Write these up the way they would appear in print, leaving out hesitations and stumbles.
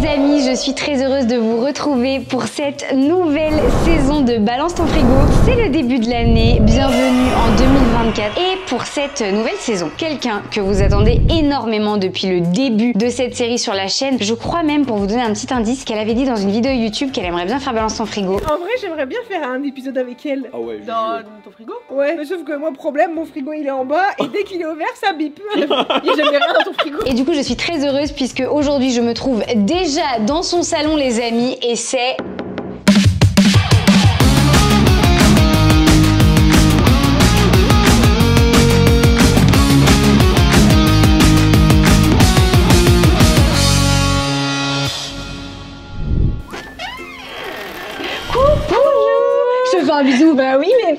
les amis, je suis très heureuse de vous retrouver pour cette nouvelle saison de Balance ton frigo. C'est le début de l'année, bienvenue en 2024. Et pour cette nouvelle saison, quelqu'un que vous attendez énormément depuis le début de cette série sur la chaîne, je crois même, pour vous donner un petit indice, qu'elle avait dit dans une vidéo YouTube qu'elle aimerait bien faire Balance ton frigo. En vrai, j'aimerais bien faire un épisode avec elle. Ah ouais, dans ton frigo? Ouais, mais sauf que moi, problème, mon frigo il est en bas et dès qu'il est ouvert, ça bip. Il y a jamais rien dans ton frigo. Et du coup, je suis très heureuse puisque aujourd'hui, je me trouve déjà dans son salon, les amis, et c'est... Je te fais un bisou. Bah oui, mais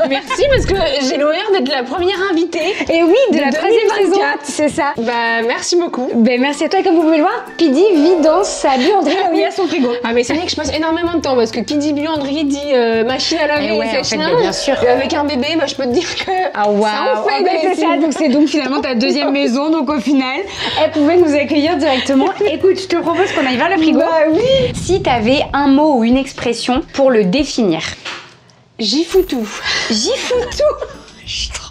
merci parce que j'ai l'honneur d'être la première invitée. Et oui, de la 13e saison, 2024. c'est ça. Bah merci beaucoup. Ben merci à toi, et comme vous pouvez le voir, qui dit vit dans sa buanderie où il y a son frigo. Ah mais c'est vrai que je passe énormément de temps parce que qui dit buanderie dit machine à laver Et ouais, et en fait, sèche-linge. bah, bien sûr. Et avec un bébé, bah je peux te dire que Ah waouh, ça en fait des c'est ça, donc c'est donc finalement ta deuxième maison, donc au final, elle pouvait nous accueillir directement. Écoute, je te propose qu'on aille vers le frigo. Bah oui. Si t'avais un mot ou une expression pour le définir. J'y fous tout. J'y fous tout. Je suis trop...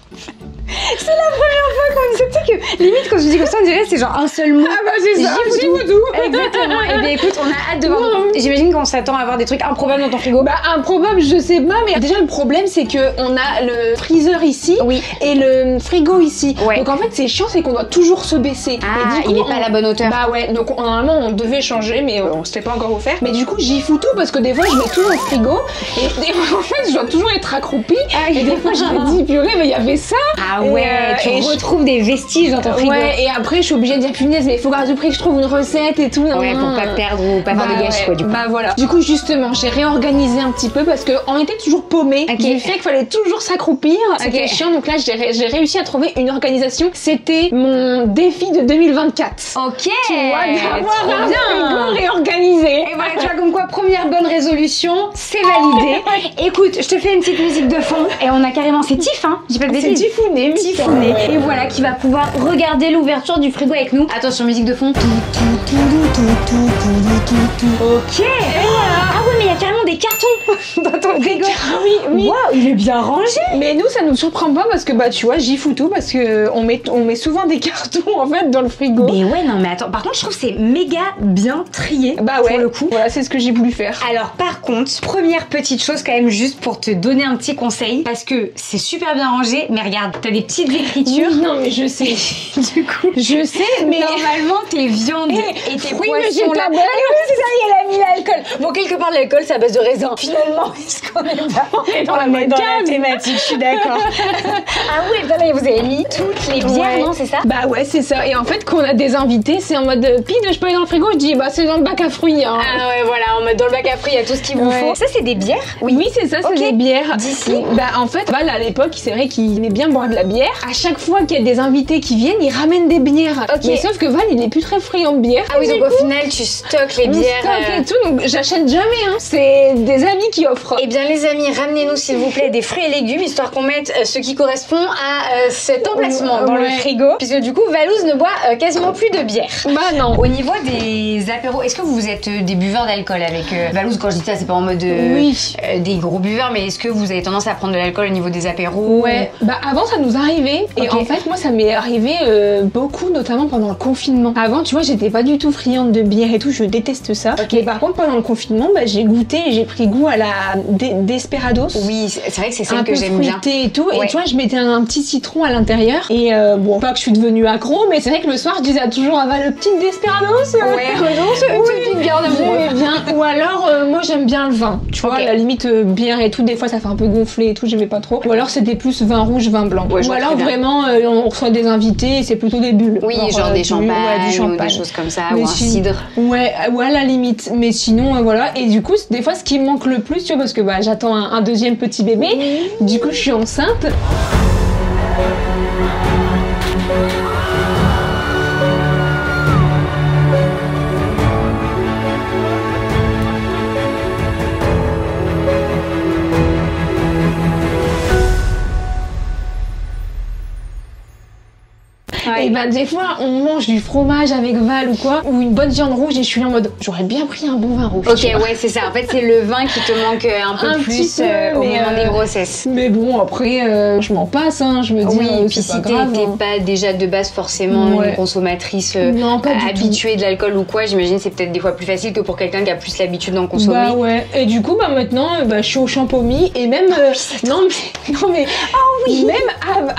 C'est la première fois qu'on dit ça. Tu sais que limite quand je dis comme ça, on dirait c'est genre un seul mot. Ah bah c'est ça, J'y fous tout. Exactement. Et bien écoute, on a hâte de voir. J'imagine qu'on s'attend à avoir des trucs improbables dans ton frigo. Bah improbable, je sais pas, mais déjà le problème c'est que on a le freezer ici Oui. et le frigo ici. Ouais. Donc en fait c'est chiant, c'est qu'on doit toujours se baisser. Ah, Et du coup, il est pas à la bonne hauteur. Bah ouais, donc normalement on devait changer, mais on s'était pas encore offert. Mais du coup j'y fous tout parce que des fois je mets tout dans le frigo et des fois en fait je dois toujours être accroupie. Ah, Et des fois je me dis purée, mais il y avait ça. Ah Et, ouais, tu et je- retrouves des vestiges dans ton frigo. Ouais, et après je suis obligée de dire punaise, mais il faut garder du prix que je trouve une recette et tout. Ouais, pour pas perdre ou pas faire de gâchis, quoi, du coup. Bah voilà. Du coup, justement, j'ai réorganisé un petit peu parce qu'on était toujours paumé Ok. du fait qu'il fallait toujours s'accroupir. C'était Ok. chiant, donc là, j'ai réussi à trouver une organisation. C'était mon défi de 2024. Ok, Tu vois, d'avoir trop un bien. frigo réorganisé. Et voilà, tu vois comme quoi, première bonne résolution, c'est validé. Écoute, je te fais une petite musique de fond et on a carrément, c'est Tiff, hein, j'ai pas de C'est bêtises. Tifouné. Tifouné. Et voilà, qui va pouvoir regarder l'ouverture du frigo avec nous. Attention, musique de fond. Ok. Ah ouais, mais il y a carrément des cartons dans ton frigo. Oui, oui. Waouh, il est bien rangé. Mais nous, ça nous surprend pas parce que bah tu vois, j'y fous tout parce que on met souvent des cartons en fait dans le frigo. Mais ouais, non, mais attends, par contre, je trouve que c'est méga bien trié. Bah ouais. Pour le coup. Voilà, c'est ce que j'ai voulu faire. Alors par contre, première petite chose quand même juste pour te donner un petit conseil, parce que c'est super bien rangé, mais regarde, t'as des petites écritures. Oui, non mais je sais. Du coup, Je sais, mais normalement tes viandes et tes fruits poissons là. végétaux. Et oui, c'est ça, il a mis l'alcool. Bon, quelque part l'alcool, c'est à base de raisin. Finalement, est-ce qu'on est pas dans la dans la cave. thématique, je suis d'accord. Ah oui, putain, là, vous avez mis toutes les bières, Ouais. non, c'est ça? Bah ouais, c'est ça. Et en fait, quand on a des invités, c'est en mode pide, je peux aller dans le frigo. Je dis bah c'est dans le bac à fruits. Hein. Ah ouais, voilà, on met dans le bac à fruits, il y a tout ce qu'il vous Ouais. faut. Ça, c'est des bières? Oui, c'est ça, c'est Ok. des bières. D'ici. Bah en fait, Val à l'époque, c'est vrai qu'il aimait bien boire de la bière. À chaque fois qu'il y a des invités qui viennent, il ramène des bières. Ok. Mais sauf que Val, il est plus très friand de bière. Ah oui, donc au final, tu stockes les On bières. stocke et tout, donc j'achète jamais. Hein. C'est des amis qui offrent. Eh bien les amis, ramenez-nous s'il vous plaît des fruits et légumes, histoire qu'on mette ce qui correspond à cet emplacement dans le Ouais. frigo. Puisque du coup, Valouz ne boit quasiment plus de bière. Bah non. Au niveau des apéros, est-ce que vous êtes des buveurs d'alcool avec Valouz? Quand je dis ça, c'est pas en mode Oui. des gros buveurs, mais est-ce que vous avez tendance à prendre de l'alcool au niveau des apéros? Ouais, bah avant ça nous arrivait et Ok. en fait moi ça m'est arrivé beaucoup notamment pendant le confinement. Avant tu vois j'étais pas du tout friande de bière et tout, je déteste ça. Ok. Mais par contre pendant le confinement bah, j'ai goûté et j'ai pris goût à la Desperados. Oui, c'est vrai que c'est celle Un que peu j'aime bien. fruitée et tout Ouais. et tu vois je mettais un petit citron à l'intérieur et bon pas que je suis devenue accro mais c'est vrai que le soir je disais toujours ah bah le petit Desperados Ouais, non, c'est une petite bière d'amoureux. j'aimais bien. Ou alors moi j'aime bien le vin, tu vois Ok. à la limite bière et tout des fois ça fait un peu gonfler et tout j'aimais pas trop. Ou alors c'était plus vin rouge vin blanc. Ouais, je Ou vois alors très bien. vraiment on reçoit des invités et c'est plutôt des bulles. Oui, genre des du champagnes, ou champagne. des choses comme ça, Mais ou un si- cidre. Ouais, ou à la limite. Mais sinon, voilà. Et du coup, des fois, ce qui me manque le plus, tu vois, parce que bah, j'attends un deuxième petit bébé. Du coup, je suis enceinte. Ouais. Et ben des fois on mange du fromage avec Val ou quoi, ou une bonne viande rouge et je suis là en mode j'aurais bien pris un bon vin rouge. Ok, ouais, c'est ça. En fait, c'est le vin qui te manque un peu plus au moment des grossesses. Mais bon, après, je m'en passe, hein, je me dis, oui, puis c'est si pas grave. t'es pas déjà de base forcément une consommatrice non, pas habituée de l'alcool ou quoi, j'imagine c'est peut-être des fois plus facile que pour quelqu'un qui a plus l'habitude d'en consommer. Bah ouais, et du coup, bah maintenant, je suis au Champomy et même... non mais même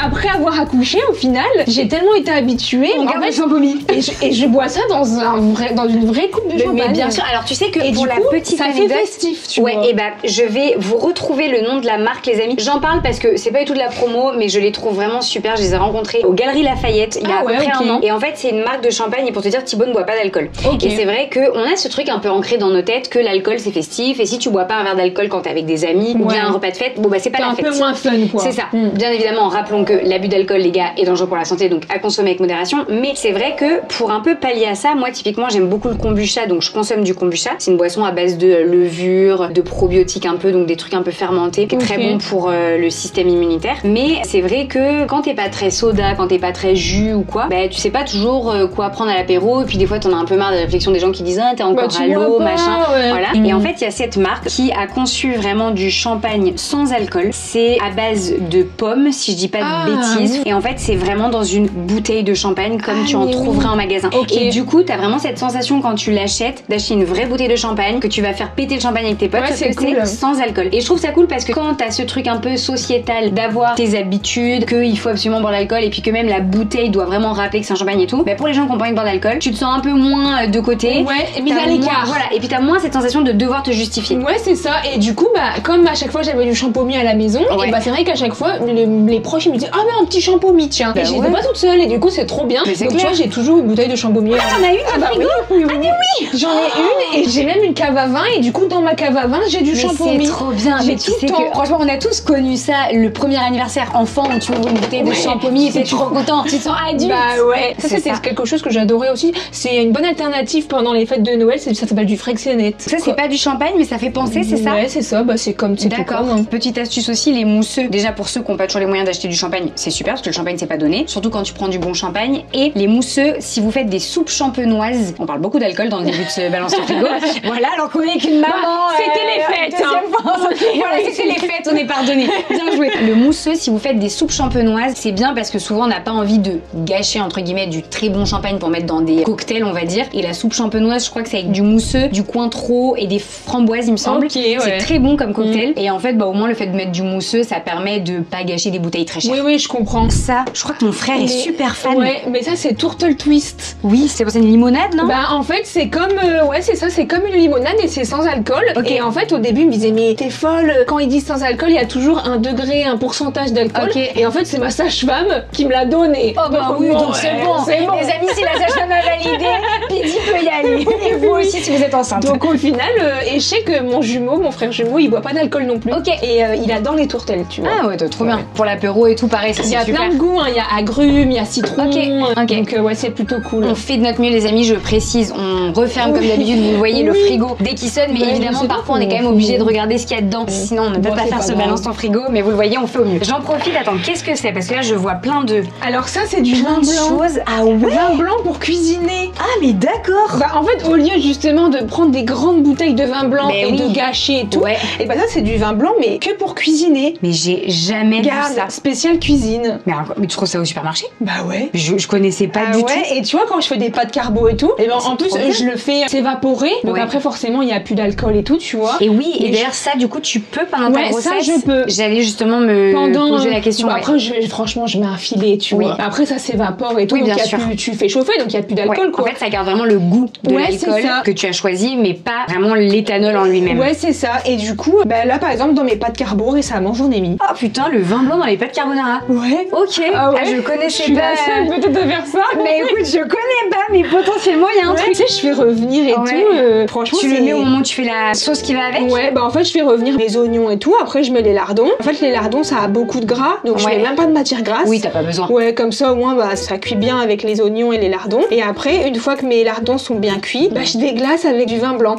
après avoir accouché, au final, j'ai tellement été habituée. On garde le Champomy. Et je bois ça dans une vraie coupe de champagne. Mais bien sûr, alors tu sais que pour la petite anecdote, ça fait festif, tu vois. Ouais, et bah je vais vous retrouver le nom de la marque, les amis. J'en parle parce que c'est pas du tout de la promo, mais je les trouve vraiment super. Je les ai rencontrés aux Galeries Lafayette il y a à peu près un an. Et en fait, c'est une marque de champagne. Et pour te dire, Thibaut ne boit pas d'alcool. Et c'est vrai qu'on a ce truc un peu ancré dans nos têtes que l'alcool c'est festif. Et si tu bois pas un verre d'alcool quand t'es avec des amis ou bien un repas de fête, bon bah c'est pas la fête. C'est un peu moins fun, quoi. C'est ça. Bien évidemment, rappelons que l'abus d'alcool, les gars, est dangereux pour la santé, donc à consommer avec modération. Mais c'est vrai que pour un peu pallier à ça, moi typiquement j'aime beaucoup le kombucha, donc je consomme du kombucha. C'est une boisson à base de levure, de probiotiques un peu, donc des trucs un peu fermentés, qui est très bon pour le système immunitaire. Mais c'est vrai que quand t'es pas très soda, quand t'es pas très jus ou quoi, bah tu sais pas toujours quoi prendre à l'apéro. Et puis des fois t'en as un peu marre des réflexions des gens qui disent ah t'es encore à l'eau, machin. Voilà. Et en fait il y a cette marque qui a conçu vraiment du champagne sans alcool. C'est à base de pommes, si je dis pas de bêtises. Et en fait c'est vraiment dans une bouteille de champagne comme tu en trouverais en magasin. Et du coup t'as vraiment cette sensation quand tu l'achètes d'acheter une vraie bouteille de champagne, que tu vas faire péter le champagne avec tes potes, parce que c'est sans alcool. Et je trouve ça cool parce que quand t'as ce truc un peu sociétal d'avoir tes habitudes, qu'il faut absolument boire l'alcool et puis que même la bouteille doit vraiment rappeler que c'est un champagne et tout, bah pour les gens qui ont pas envie de boire d'alcool, tu te sens un peu moins de côté. Ouais, et mis à l'écart. Voilà, et puis t'as moins cette sensation de devoir te justifier. Ouais, c'est ça. Et du coup, bah comme à chaque fois j'avais du Champomy à la maison, et bah c'est vrai qu'à chaque fois les proches ils me disaient ah mais un petit Champomy tiens. Et j'étais pas toute seule et du coup c'est trop bien. Donc tu vois, j'ai toujours une bouteille de Champomy. T'en as une dans le frigo? Ah mais oui, j'en ai une et j'ai même une cave à vin et du coup dans ma cave à vin j'ai du Champomy. C'est trop bien. J'ai tu sais que franchement on a tous connu ça, le premier anniversaire enfant où tu ouvres une bouteille de Champomy et t'es trop content, tu te sens adulte. Bah ouais, ça c'était quelque chose que j'adorais aussi. C'est une bonne alternative pendant les fêtes de Noël, ça s'appelle du Freixenet. Ça c'est pas du champagne mais ça fait penser, c'est ça? Ouais c'est ça, bah c'est comme c'est d'accord. Petite astuce aussi, les mousseux. Déjà pour ceux qui n'ont pas toujours les moyens d'acheter du champagne, c'est super parce que le champagne c'est pas donné, surtout quand tu prends du bon champagne. Et les mousseux, si vous faites des soupes champenoises, on parle beaucoup d'alcool dans le début de ce balance ton frigo. Voilà, alors qu'on est avec une maman. C'était les fêtes. Voilà, c'était les fêtes, on est pardonné. Bien joué. Le mousseux, si vous faites des soupes champenoises, c'est bien parce que souvent on n'a pas envie de gâcher entre guillemets du très bon champagne pour mettre dans des cocktails, on va dire. Et la soupe champenoise, je crois que c'est avec du mousseux, du Cointreau et des framboises, il me semble. C'est très bon comme cocktail. Et en fait, bah au moins le fait de mettre du mousseux, ça permet de pas gâcher des bouteilles très chères. Oui, je comprends. Ça, je crois que mon frère est super fan. Ouais, mais ça c'est Turtle Twist. Oui, c'est une limonade, non? Bah en fait c'est comme ouais c'est ça, c'est comme une limonade et c'est sans alcool. Et en fait au début ils me disaient mais t'es folle, quand ils disent sans alcool il y a toujours un degré, un pourcentage d'alcool. Et en fait c'est ma sage-femme qui me l'a donné. Oh bah oui, donc c'est bon. Les amis, si la sage-femme a validé, Pidi peut y aller. Et vous aussi si vous êtes enceinte. Donc au final, et je sais que mon frère jumeau, il boit pas d'alcool non plus. Et il adore les tourtelles, tu vois. Ah ouais, trop bien. Pour l'apéro et tout, pareil, ça c'est super. Il y a plein de goûts, il y a agrumes, il y a citron. Donc ouais, c'est plutôt cool. On fait de notre mieux les amis, je précise, on referme comme d'habitude, vous voyez le frigo dès qu'il sonne, mais évidemment parfois on est quand même obligé de regarder ce qu'il y a dedans, sinon on ne peut pas faire ce balance ton frigo, mais vous le voyez, on fait au mieux. J'en profite, attends, qu'est-ce que c'est? Parce que là je vois plein de... Alors ça c'est du vin blanc. Ah ouais, vin blanc pour cuisiner. Ah mais d'accord. Bah en fait au lieu justement de prendre des grandes bouteilles de vin blanc et de gâcher et tout, et bah ça c'est du vin blanc mais que pour cuisiner. Mais j'ai jamais vu ça. Spécial cuisine. Mais tu trouves ça au supermarché? Bah ouais. Je connaissais pas du tout. Et tu vois quand je fais des pâtes carbo et tout, et ben en plus je le fais s'évaporer. Donc après forcément il y a plus d'alcool et tout, tu vois. Et oui, et d'ailleurs ça du coup tu peux pendant ta grossesse. Ça je peux. J'allais justement me poser la question. Après franchement je mets un filet, tu vois. Après ça s'évapore et tout, donc tu fais chauffer donc il y a plus d'alcool quoi. En fait ça garde vraiment le goût de l'alcool que tu as choisi mais pas vraiment l'éthanol en lui-même. Ouais c'est ça. Et du coup bah là par exemple dans mes pâtes carbo récemment j'en ai mis. Oh putain, le vin blanc dans les pâtes carbonara. Ouais. Ok. Je connaissais pas. Je suis la seule peut-être à faire ça. Mais écoute, je connais pas, mais potentiellement il y a un truc. Tu sais, je fais revenir et tout. Franchement, tu le mets au moment où tu fais la sauce qui va avec. Ouais, bah en fait, je fais revenir les oignons et tout. Après, je mets les lardons. En fait, les lardons, ça a beaucoup de gras, donc je mets même pas de matière grasse. Oui, t'as pas besoin. Ouais, comme ça, au moins, bah ça cuit bien avec les oignons et les lardons. Et après, une fois que mes lardons sont bien cuits, bah je déglace avec du vin blanc.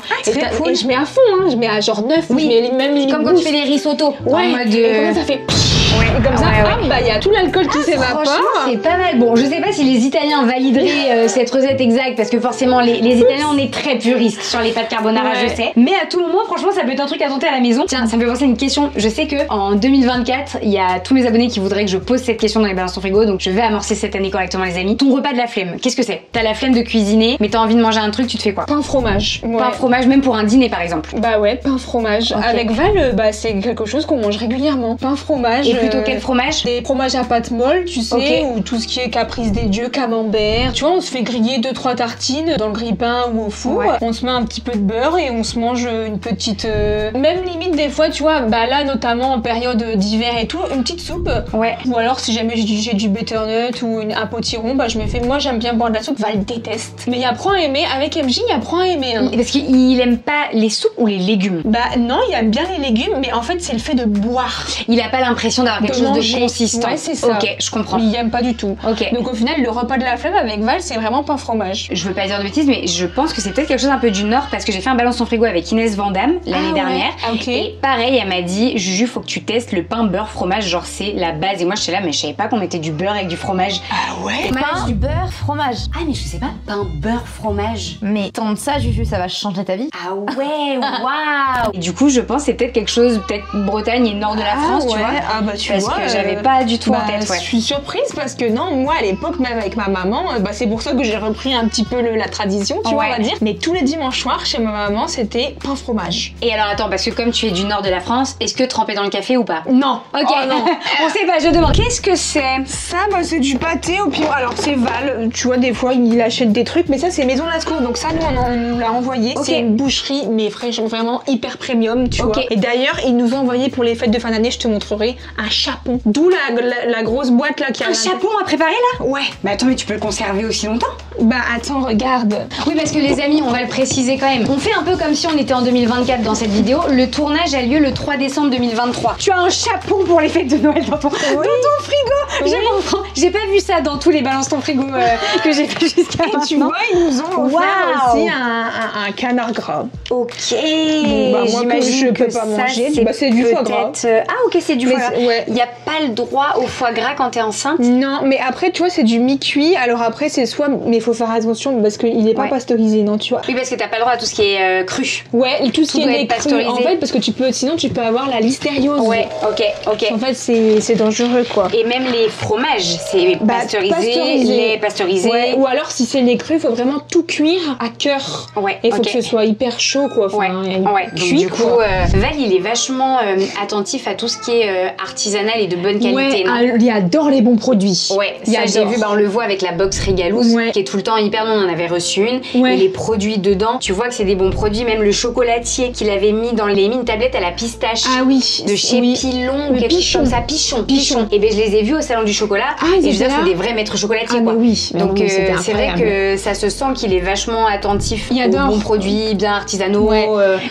Cool. Et je mets à fond, hein. Je mets à genre 9. Oui. Je mets même limite comme quand tu fais les risottos. Ouais. En mode. Et comme ça fait. Et comme ça, hop, bah il y a tout l'alcool qui s'évapore. Franchement, c'est pas mal. Bon, je sais pas si les Italiens valideraient cette recette exacte parce que forcément, les Italiens, on est très puristes sur les pâtes carbonara, je sais. Mais à tout moment, franchement, ça peut être un truc à tenter à la maison. Tiens, ça me fait penser à une question. Je sais que en 2024, il y a tous mes abonnés qui voudraient que je pose cette question dans les balances ton frigo, donc je vais amorcer cette année correctement, les amis. Ton repas de la flemme, qu'est-ce que c'est? T'as la flemme de cuisiner, mais t'as envie de manger un truc, tu te fais quoi? Pain fromage. Pain fromage, même pour un dîner par exemple. Bah ouais, pain fromage. Avec Val, bah c'est quelque chose qu'on mange régulièrement. Pain fromage. Et plutôt quel fromage? Des fromages à pâte molle, tu sais, ou tout ce qui est caprice des dieux, camembert. Tu vois, on se fait griller 2-3 tartines dans le grille-pain ou au four. On se met un petit peu de beurre et on se mange une petite. Même limite des fois, tu vois, bah là notamment en période d'hiver et tout, une petite soupe. Ou alors si jamais j'ai du butternut ou un potiron, bah je me fais. Moi j'aime bien boire de la soupe, Val déteste. Mais il apprend à aimer. Avec MJ, il apprend à aimer. Hein. Parce qu'il aime pas les soupes ou les légumes? Bah non, il aime bien les légumes, mais en fait c'est le fait de boire. Il a pas l'impression d'avoir quelque chose de consistant. Ouais, c'est ça. Ok, je comprends. Mais il aime pas du tout. Ok. Donc au final, le repas de la flemme avec Val, c'est vraiment pain fromage. Je veux pas dire de bêtises, mais je pense que c'est peut-être quelque chose un peu du Nord parce que j'ai fait un balance ton frigo avec Inès Vandamme l'année dernière. Et pareil, elle m'a dit, Juju, faut que tu testes le pain beurre fromage, genre c'est la base. Et moi j'étais là, mais je savais pas qu'on mettait du beurre avec du fromage. Ah ouais? Pain, du beurre, fromage. Ah mais je sais pas, pain beurre fromage. Mais tente ça, Juju, ça va changer ta vie. Ah ouais, waouh. Et du coup, je pense que c'est peut-être quelque chose, peut-être Bretagne et nord de la France, tu vois. Ah bah tu parce vois. Parce que j'avais pas du tout en tête. Je suis surprise parce que non, moi à l'époque, même avec ma maman, bah c'est pour ça que j'ai repris un petit peu la tradition, tu vois, on va dire. Mais tous les dimanches soirs, chez ma maman, c'était pain fromage. Et alors attends, parce que comme tu es du nord de la France, est-ce que tremper dans le café ou pas? Non. Ok. Oh, non. On sait pas, je demande. Qu'est-ce que c'est? Ça, bah c'est du pâté au pire. Alors c'est Val, tu vois, des fois il achète des trucs, mais ça c'est Maison Lascours, donc ça nous on nous l'a envoyé. C'est une boucherie, mais vraiment hyper premium, tu vois. Et d'ailleurs, ils nous ont envoyé pour les fêtes de fin d'année, je te montrerai, un chapon. D'où la grosse boîte là qui a. Un chapon à préparer là? Ouais. Mais attends, mais tu peux le conserver aussi longtemps? Bah attends, regarde. Oui, parce que les amis, on va le préciser quand même. On fait un peu comme si on était en 2024 dans cette vidéo. Le tournage a lieu le 3 décembre 2023. Tu as un chapon pour les fêtes de Noël dans ton frigo. Je comprends. J'ai pas vu ça dans tous les balances ton frigo que j'ai fait jusqu'à maintenant. Tu vois, ils nous ont offert aussi un canard gras. Ok. Bon, bah, moi que je peux pas manger, c'est du foie gras. Ah ok, c'est du foie gras. Ouais. Il y a pas le droit au foie gras quand t'es enceinte? Non, mais après tu vois, c'est du mi-cuit. Alors après c'est soit, mais il faut faire attention parce qu'il est pas pasteurisé, non, tu vois. Oui, parce que t'as pas le droit à tout ce qui est cru. Ouais, tout ce qui est pasteurisé. En fait, parce que sinon tu peux avoir la listériose. Ouais, ok. En fait, c'est dangereux quoi. Et même les fromages, c'est pasteurisé, lait pasteurisé. Ouais. Ou alors si c'est lait cru, il faut vraiment tout cuire à cœur. Ouais. Et il faut que ce soit hyper chaud quoi. Enfin, Donc du coup, Val il est vachement attentif à tout ce qui est artisanal et de bonne qualité. Ouais, il adore les bons produits. Ouais, ça j'ai vu, on le voit avec la box Régalous qui est tout le temps hyper bon. On en avait reçu une. Et les produits dedans, tu vois que c'est des bons produits. Même le chocolatier qu'il avait mis dans les mines tablettes à la pistache. Ah oui. De chez Pilon ou quelque chose comme ça. Pichon. Et ben je les ai vus au salon du chocolat. Et je veux dire, c'est des vrais maîtres chocolatiers quoi. Oui. Donc c'est vrai que ça se sent qu'il est vachement attentif aux bons produits, bien artisanaux.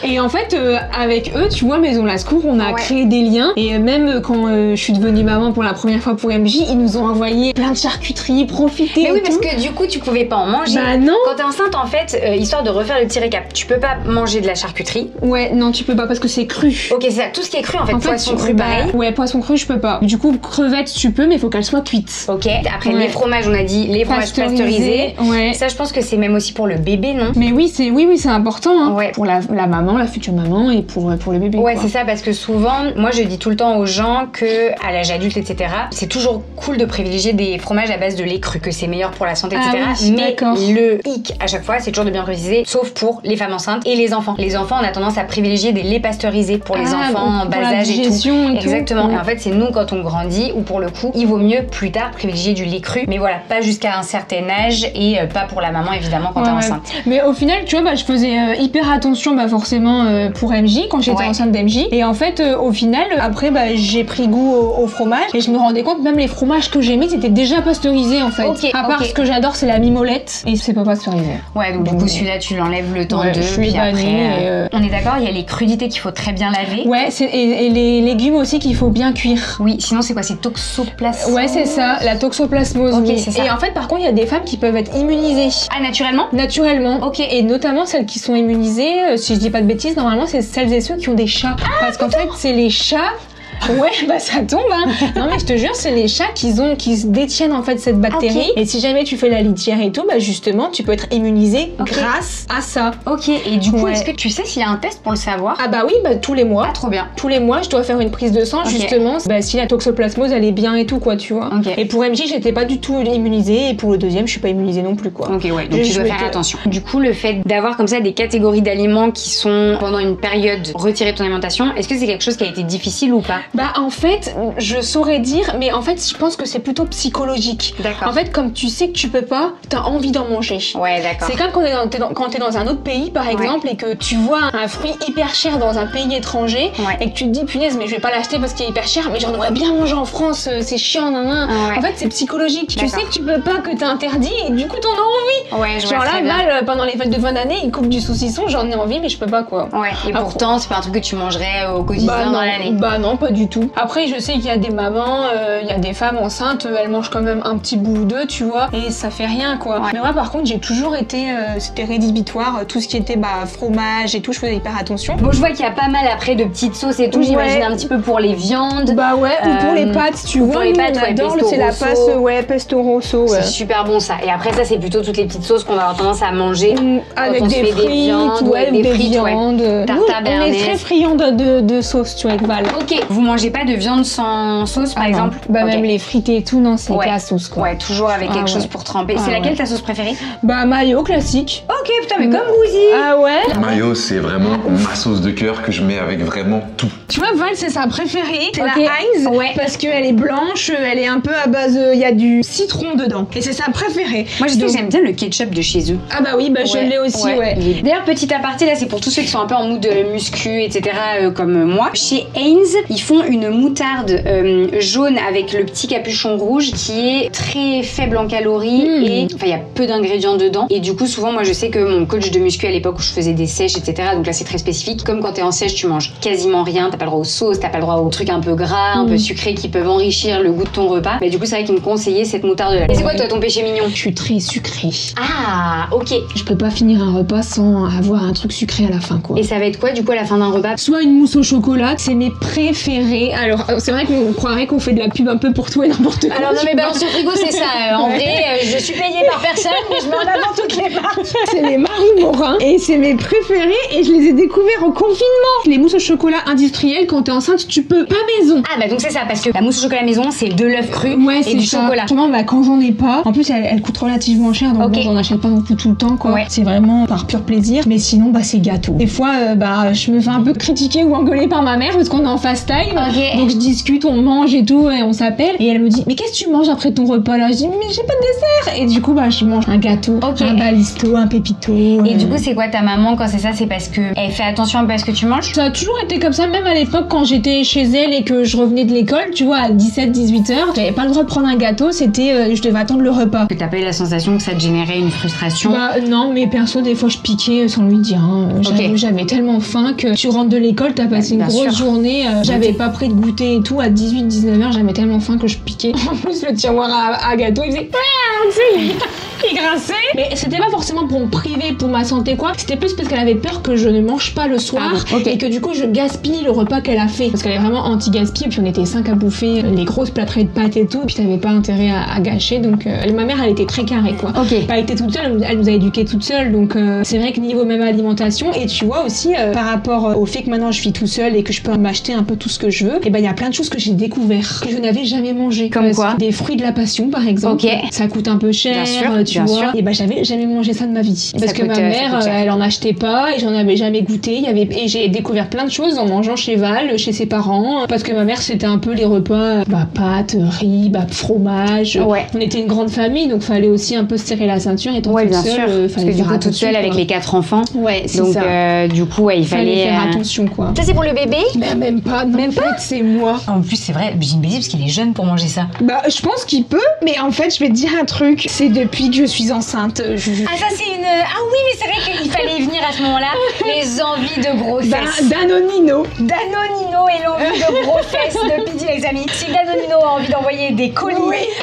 Et en fait, avec eux, tu vois, Maison Lascours, on a créé des liens. Et même quand je suis devenue maman pour la première fois pour MJ, ils nous ont envoyé plein de charcuteries, profiter. Mais oui, parce que du coup, tu pouvais pas en manger. Bah non. Quand t'es enceinte, en fait, histoire de refaire le petit récap, tu peux pas manger de la charcuterie. Ouais, non, tu peux pas parce que c'est cru. Ok, c'est ça. Tout ce qui est cru, en fait, poisson cru, pareil. Ouais, poisson cru, je peux pas. Du coup, crevettes, tu peux, mais il faut qu'elles soient cuites. Ok. Après, les fromages, on a dit les fromages pasteurisés. Ouais. Ça, je pense que c'est même aussi pour le bébé, non? Mais oui, c'est important. Hein. Ouais. Pour la maman, la future maman et pour le bébé. Ouais, c'est ça, parce que souvent, moi, je dis tout le temps aux gens que à l'âge adulte, etc., c'est toujours cool de privilégier des fromages à base de lait cru, que c'est meilleur pour la santé, etc. Oui, mais le hic à chaque fois, c'est toujours de bien préciser, sauf pour les femmes enceintes et les enfants. Les enfants, on a tendance à privilégier des laits pasteurisés pour les enfants en bas âge et tout. Exactement. Et en fait, c'est nous quand on grandit où pour le coup, il vaut mieux plus tard privilégier du lait cru, mais voilà, pas jusqu'à un certain âge et pas pour la maman évidemment quand t'es enceinte. Mais au final, tu vois, je faisais hyper attention forcément pour MJ quand j'étais enceinte d'MJ. Et en fait, au final, après, j'ai pris goût au fromage et je me rendais compte même les fromages que j'aimais, c'était déjà pasteurisé en fait. À part ce que j'adore, c'est la mimolette et c'est pas pasteurisé. Ouais, donc du coup, celui-là, tu l'enlèves le temps de. Puis après, on est d'accord, il y a les crudités qu'il faut très bien laver. Ouais, et les légumes aussi qu'il faut bien cuire. Oui, sinon c'est quoi? C'est toxoplasmose. Ouais, c'est ça, la toxoplasmose. Ok, c'est ça. Et en fait, par contre, il y a des femmes qui peuvent être immunisées. Ah, naturellement? Naturellement. Ok. Et notamment celles qui sont immunisées, si je dis pas de bêtises, normalement, c'est celles et ceux qui ont des chats. Parce qu'en fait, c'est les chats Ouais, bah ça tombe, hein. Non mais je te jure, c'est les chats qui détiennent en fait cette bactérie. Et si jamais tu fais la litière et tout, bah justement, tu peux être immunisé grâce à ça. Ok, et du coup, est-ce que tu sais s'il y a un test pour le savoir? Ah bah oui, bah tous les mois. Ah, trop bien. Tous les mois, je dois faire une prise de sang, justement, bah, si la toxoplasmose, elle est bien et tout, quoi, tu vois. Et pour MJ, j'étais pas du tout immunisée, et pour le deuxième, je suis pas immunisée non plus, quoi. Ok, ouais, donc tu dois faire attention. Du coup, le fait d'avoir comme ça des catégories d'aliments qui sont pendant une période retirées de ton alimentation, est-ce que c'est quelque chose qui a été difficile ou pas? Bah en fait, je saurais dire, mais en fait, je pense que c'est plutôt psychologique. D'accord. En fait, comme tu sais que tu peux pas, t'as envie d'en manger. Ouais, d'accord. C'est comme quand t'es dans un autre pays, par exemple, et que tu vois un fruit hyper cher dans un pays étranger, et que tu te dis, punaise, mais je vais pas l'acheter parce qu'il est hyper cher, mais j'en aurais bien mangé en France, c'est chiant, nan. En fait, c'est psychologique. Tu sais que tu peux pas, que t'es interdit, et du coup, t'en as envie. Ouais, je genre vois là, très bien. Val, pendant les fêtes de fin d'année, il coupe du saucisson, j'en ai envie, mais je peux pas, quoi. Ouais, et pourtant, c'est pas un truc que tu mangerais au quotidien dans l'année. Bah non, pas du tout. Après, je sais qu'il y a des mamans, il y a des femmes enceintes, elles mangent quand même un petit bout ou deux, tu vois, et ça fait rien, quoi. Mais moi, par contre, j'ai toujours été, c'était rédhibitoire, tout ce qui était fromage et tout, je faisais hyper attention. Bon, je vois qu'il y a pas mal après de petites sauces et tout, j'imagine un petit peu pour les viandes. Bah ouais, ou pour les pâtes, tu vois. Pour les pâtes, on adore, c'est la pâte, pesto rosso. C'est super bon ça. Et après ça, c'est plutôt toutes les petites sauces qu'on va avoir tendance à manger avec quand on des se fait frites, des viandes, des viandes. Tartare on est très friands de sauce, tu vois, avec Val. Ok. Vous mangez pas de viande sans sauce, par exemple? Bah même les frites et tout, non, c'est la sauce, quoi. Ouais, toujours avec quelque chose pour tremper. C'est laquelle ta sauce préférée? Bah mayo classique. Ok, putain, mais comme vous aussi. Ah ouais. Mayo, c'est vraiment ma sauce de cœur que je mets avec vraiment tout. Tu vois, Val, c'est sa préférée. C'est la Heinz. Ouais. Parce qu'elle est blanche, elle est un peu à base, il y a du citron dedans. Et c'est sa préférée. Moi, je sais que j'aime bien le ketchup de chez eux. Ah bah oui, bah je l'ai aussi, ouais. D'ailleurs, petit aparté, là, c'est pour tous ceux qui sont un peu en mood de muscu, etc., comme moi. Chez Heinz, ils font une moutarde jaune avec le petit capuchon rouge qui est très faible en calories et enfin, il y a peu d'ingrédients dedans. Et du coup, souvent, moi, je sais que mon coach de muscu à l'époque où je faisais des sèches, etc., donc là, c'est très spécifique. Comme quand t'es en sèche, tu manges quasiment rien, t'as pas le droit aux sauces, t'as pas le droit aux trucs un peu gras, un peu sucrés qui peuvent enrichir le goût de ton repas. Mais du coup, c'est vrai qu'ils me conseillaient cette moutarde-là. Et c'est quoi, toi, ton péché mignon? Je suis très sucrée. Ah, ok. Je peux pas finir un repas sans avoir un truc sucré à la fin, quoi. Et ça va être quoi, du coup, à la fin d'un repas? Soit une mousse au chocolat, c'est mes préférés. Alors, c'est vrai qu'on croirait qu'on fait de la pub un peu pour tout et n'importe quoi. Alors, non, mais Balance ton frigo, c'est ça. En vrai, je suis payée par personne, mais je mets en avant toutes les marques. C'est les Marie Morin et c'est mes préférés et je les ai découverts au confinement. Les mousses au chocolat industrielles, quand t'es enceinte, tu peux pas maison. Ah, bah donc c'est ça, parce que la mousse au chocolat maison, c'est de l'œuf cru et du chocolat. Justement, bah, quand j'en ai pas, en plus, elle coûte relativement cher, donc bon, j'en achète pas non plus tout le temps, quoi. C'est vraiment par pur plaisir, mais sinon, bah, c'est gâteau. Des fois, bah, je me fais un peu critiquer ou engueuler par ma mère parce qu'on est en fast time. Donc, je discute, on mange et tout, et on s'appelle. Et elle me dit, mais qu'est-ce que tu manges après ton repas là? Je dis, mais j'ai pas de dessert. Et du coup, bah, je mange un gâteau, un balisto, un pépito. Et du coup, c'est quoi ta maman quand c'est ça? C'est parce que elle fait attention un peu à ce que tu manges? Ça a toujours été comme ça, même à l'époque quand j'étais chez elle et que je revenais de l'école, tu vois, à 17-18 heures, j'avais pas le droit de prendre un gâteau, c'était je devais attendre le repas. Que t'as pas eu la sensation que ça te générait une frustration? Bah non, mais perso, des fois je piquais sans lui dire. Hein. J'avais tellement faim que tu rentres de l'école, t'as passé une grosse journée, j'avais pas pris de goûter et tout, à 18-19 heures, j'avais tellement faim que je piquais. En plus, le tiroir à gâteau, il faisait il grinçait. Mais c'était pas forcément pour me priver, pour ma santé quoi, c'était plus parce qu'elle avait peur que je ne mange pas le soir et que du coup je gaspille le repas qu'elle a fait. Parce qu'elle est vraiment anti-gaspi, et puis on était 5 à bouffer les grosses plâtrées de pâtes et tout, puis t'avais pas intérêt à gâcher, donc ma mère elle était très carrée quoi. Elle était toute seule, elle nous a éduqués toute seule, donc c'est vrai que niveau même alimentation, et tu vois aussi par rapport au fait que maintenant je vis tout seul et que je peux m'acheter un peu tout ce que je veux, et ben il y a plein de choses que j'ai découvert que je n'avais jamais mangé. Comme quoi? Des fruits de la passion par exemple. Ça coûte un peu cher, tu vois. Et ben j'avais jamais mangé ça de ma vie. Parce que ma mère, elle en achetait pas et j'en avais jamais goûté. Et j'ai découvert plein de choses en mangeant chez Val, chez ses parents. Parce que ma mère, c'était un peu les repas, pâtes, riz, fromage. On était une grande famille, donc fallait aussi un peu se serrer la ceinture. Et bien sûr. Parce que du coup, toute seule avec les 4 enfants. C'est ça. Donc du coup, il fallait faire attention quoi. Ça c'est pour le bébé? Bah même pas. Non, même pas. C'est moi. En plus, c'est vrai, j'ai une bêtise parce qu'il est jeune pour manger ça. Bah je pense qu'il peut, mais en fait, je vais te dire un truc. C'est depuis que je suis enceinte. Ah ça c'est une... Ah oui, mais c'est vrai qu'il fallait venir à ce moment-là les envies de grossesse. Danonino. Danonino et l'envie de grossesse de Pidi, les amis. Si Danonino a envie d'envoyer des colis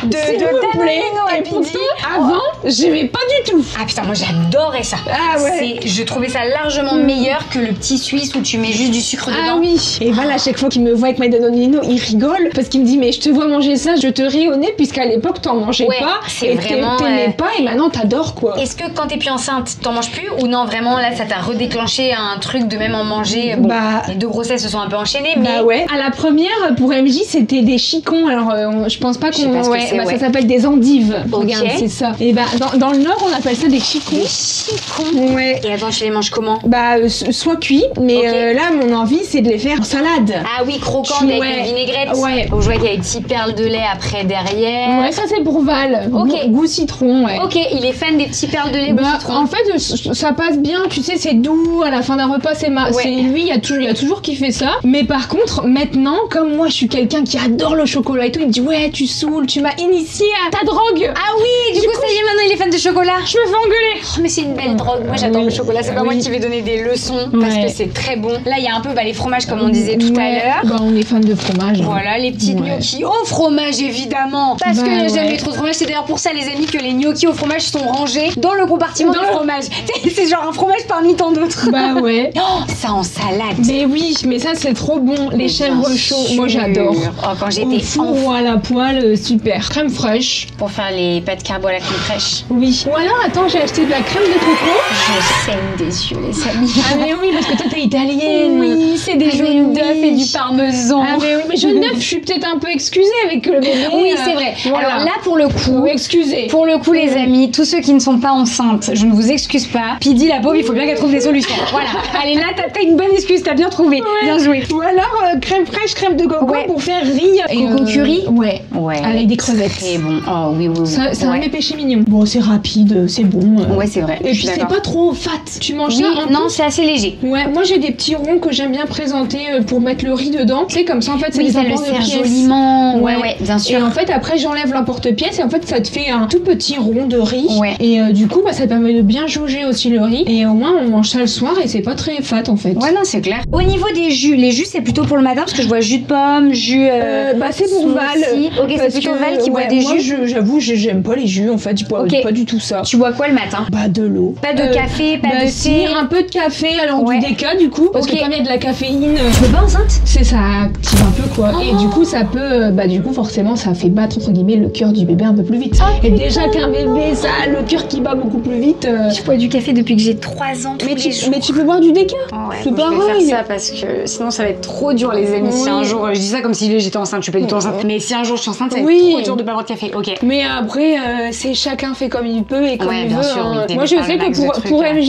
de Danonino à Pidi. Avant, j'aimais pas du tout. Ah putain, moi j'adorais ça. Ah ouais. Je trouvais ça largement meilleur que le petit suisse où tu mets juste du sucre dedans. Ah oui. Et voilà, à chaque fois qu'il me voit avec mes Danonino, il rigole parce qu'il me dit mais je te vois manger ça, je te ris au nez puisqu'à l'époque t'en mangeais pas. C'est et vraiment. T'aimais pas et maintenant t'adores quoi. Est-ce que quand t'es plus enceinte, t'en manges plus ou non vraiment là ça t'a redéclenché un truc de même en manger? Bon, les 2 grossesses se sont un peu enchaînées, mais. Bah ouais. À la première pour MJ c'était des chicons. Alors je pense pas qu'on. Ça s'appelle des endives. Regarde, c'est ça. Et bah dans le Nord on appelle ça des chicons. Des chicons. Ouais. Et attends, tu les manges comment? Bah soit cuits, mais là mon envie c'est de les faire en salade. Ah oui, croquantes avec une vinaigrette. Ouais. Je vois qu'il y a des petits perles de lait après derrière. Ouais, ça c'est pour Val. Ok. Goût citron, ouais. Ok, il est fan des petits perles de lait goût citron. En fait, ça passe bien, tu sais, c'est doux, à la fin d'un repas, c'est lui, il y a toujours qui fait ça. Mais par contre, maintenant, comme moi je suis quelqu'un qui adore le chocolat et tout, il me dit ouais, tu saoules, tu m'as initié à ta drogue. Ah oui, du coup ça y est, maintenant il est fan de chocolat. Je me fais engueuler. Oh, mais c'est une belle drogue, moi j'adore le chocolat, c'est pas moi qui vais donner des leçons parce que c'est très bon. Là il y a un peu les fromages comme on disait tout à l'heure. Bah on est fan de fromage. Voilà, les petites gnocchis au fromage évidemment. Parce que j'aime les trop de fromage, c'est d'ailleurs pour ça les amis que les gnocchis au fromage sont rangés dans le compartiment du fromage. C'est genre un fromage parmi tant d'autres. Bah ouais. Oh, ça en salade. Mais oui, mais ça c'est trop bon. Les chèvres chauds, moi j'adore. Oh, quand j'étais enfant à la poêle, super. Crème fraîche. Pour faire les pâtes carbo à la crème fraîche. Oui. Ou alors attends, j'ai acheté de la crème de coco. Je saigne des yeux les amis. Ah mais oui, parce que toi t'es italienne. Oui, c'est des jaunes d'œufs et du parmesan. Ah mais oui, mais jaune d'œuf, je suis peut-être un peu excusée avec le bébé. Oui, c'est vrai. Voilà. Alors là pour le coup, excusez. Pour le coup les amis, tous ceux qui ne sont pas enceintes, je ne vous excuse pas. Pidi la pauvre, il faut bien qu'elle trouve des solutions. Voilà. Allez là, t'as une bonne excuse, t'as bien trouvé. Bien joué. Ou alors crème fraîche, crème de coco pour faire riz. Coco curry. Ouais. Avec des crevettes. Très bon. Oh oui. C'est un de mes péchés mignons. Bon, c'est rapide, c'est bon. Ouais, c'est vrai. Et puis c'est pas trop fat. Tu manges ça un non, c'est assez léger. Ouais, moi j'ai des petits ronds que j'aime bien présenter pour mettre le riz dedans. Tu sais, comme ça en fait, c'est des emporte-pièces. Joliment. Ouais, bien sûr. Et en fait, après, j'enlève l'emporte-pièce et en fait, ça te fait un tout petit rond de riz. Ouais. Et du coup, ça permet de bien jauger aussi le riz. Et au moins, on mange ça le soir et c'est pas très fat en fait. Ouais, non, c'est clair. Au niveau des jus, les jus, c'est plutôt pour le matin parce que je vois jus de pomme, jus. C'est pour Val. Ok, c'est plutôt Val qui boit des jus. Moi, j'avoue, j'aime pas les jus en fait. Je bois pas du tout ça. Tu bois quoi le matin? Bah, de l'eau. Pas de café, pas de thé. Un peu de café, alors du déca du coup. Parce que comme il y a de la caféine. Tu peux pas enceinte? C'est ça active un peu quoi. Et du coup, ça peut. Du coup, forcément, ça fait battre entre guillemets le cœur du bébé un peu plus vite. Et déjà qu'un bébé, ça a le cœur qui bat beaucoup plus vite. Je bois du café depuis que j'ai 3 ans. Mais tu peux boire du déca. C'est pareil. Je vais faire ça parce que sinon ça va être trop dur les amis. Si un jour, je dis ça comme si j'étais enceinte, je suis pas du tout enceinte. Mais si un jour je suis enceinte, ça va être trop dur de pas boire de café. Ok. Mais après, c'est chacun fait comme il peut et comme il bien veut. Sûr, Moi je sais que pour MJ,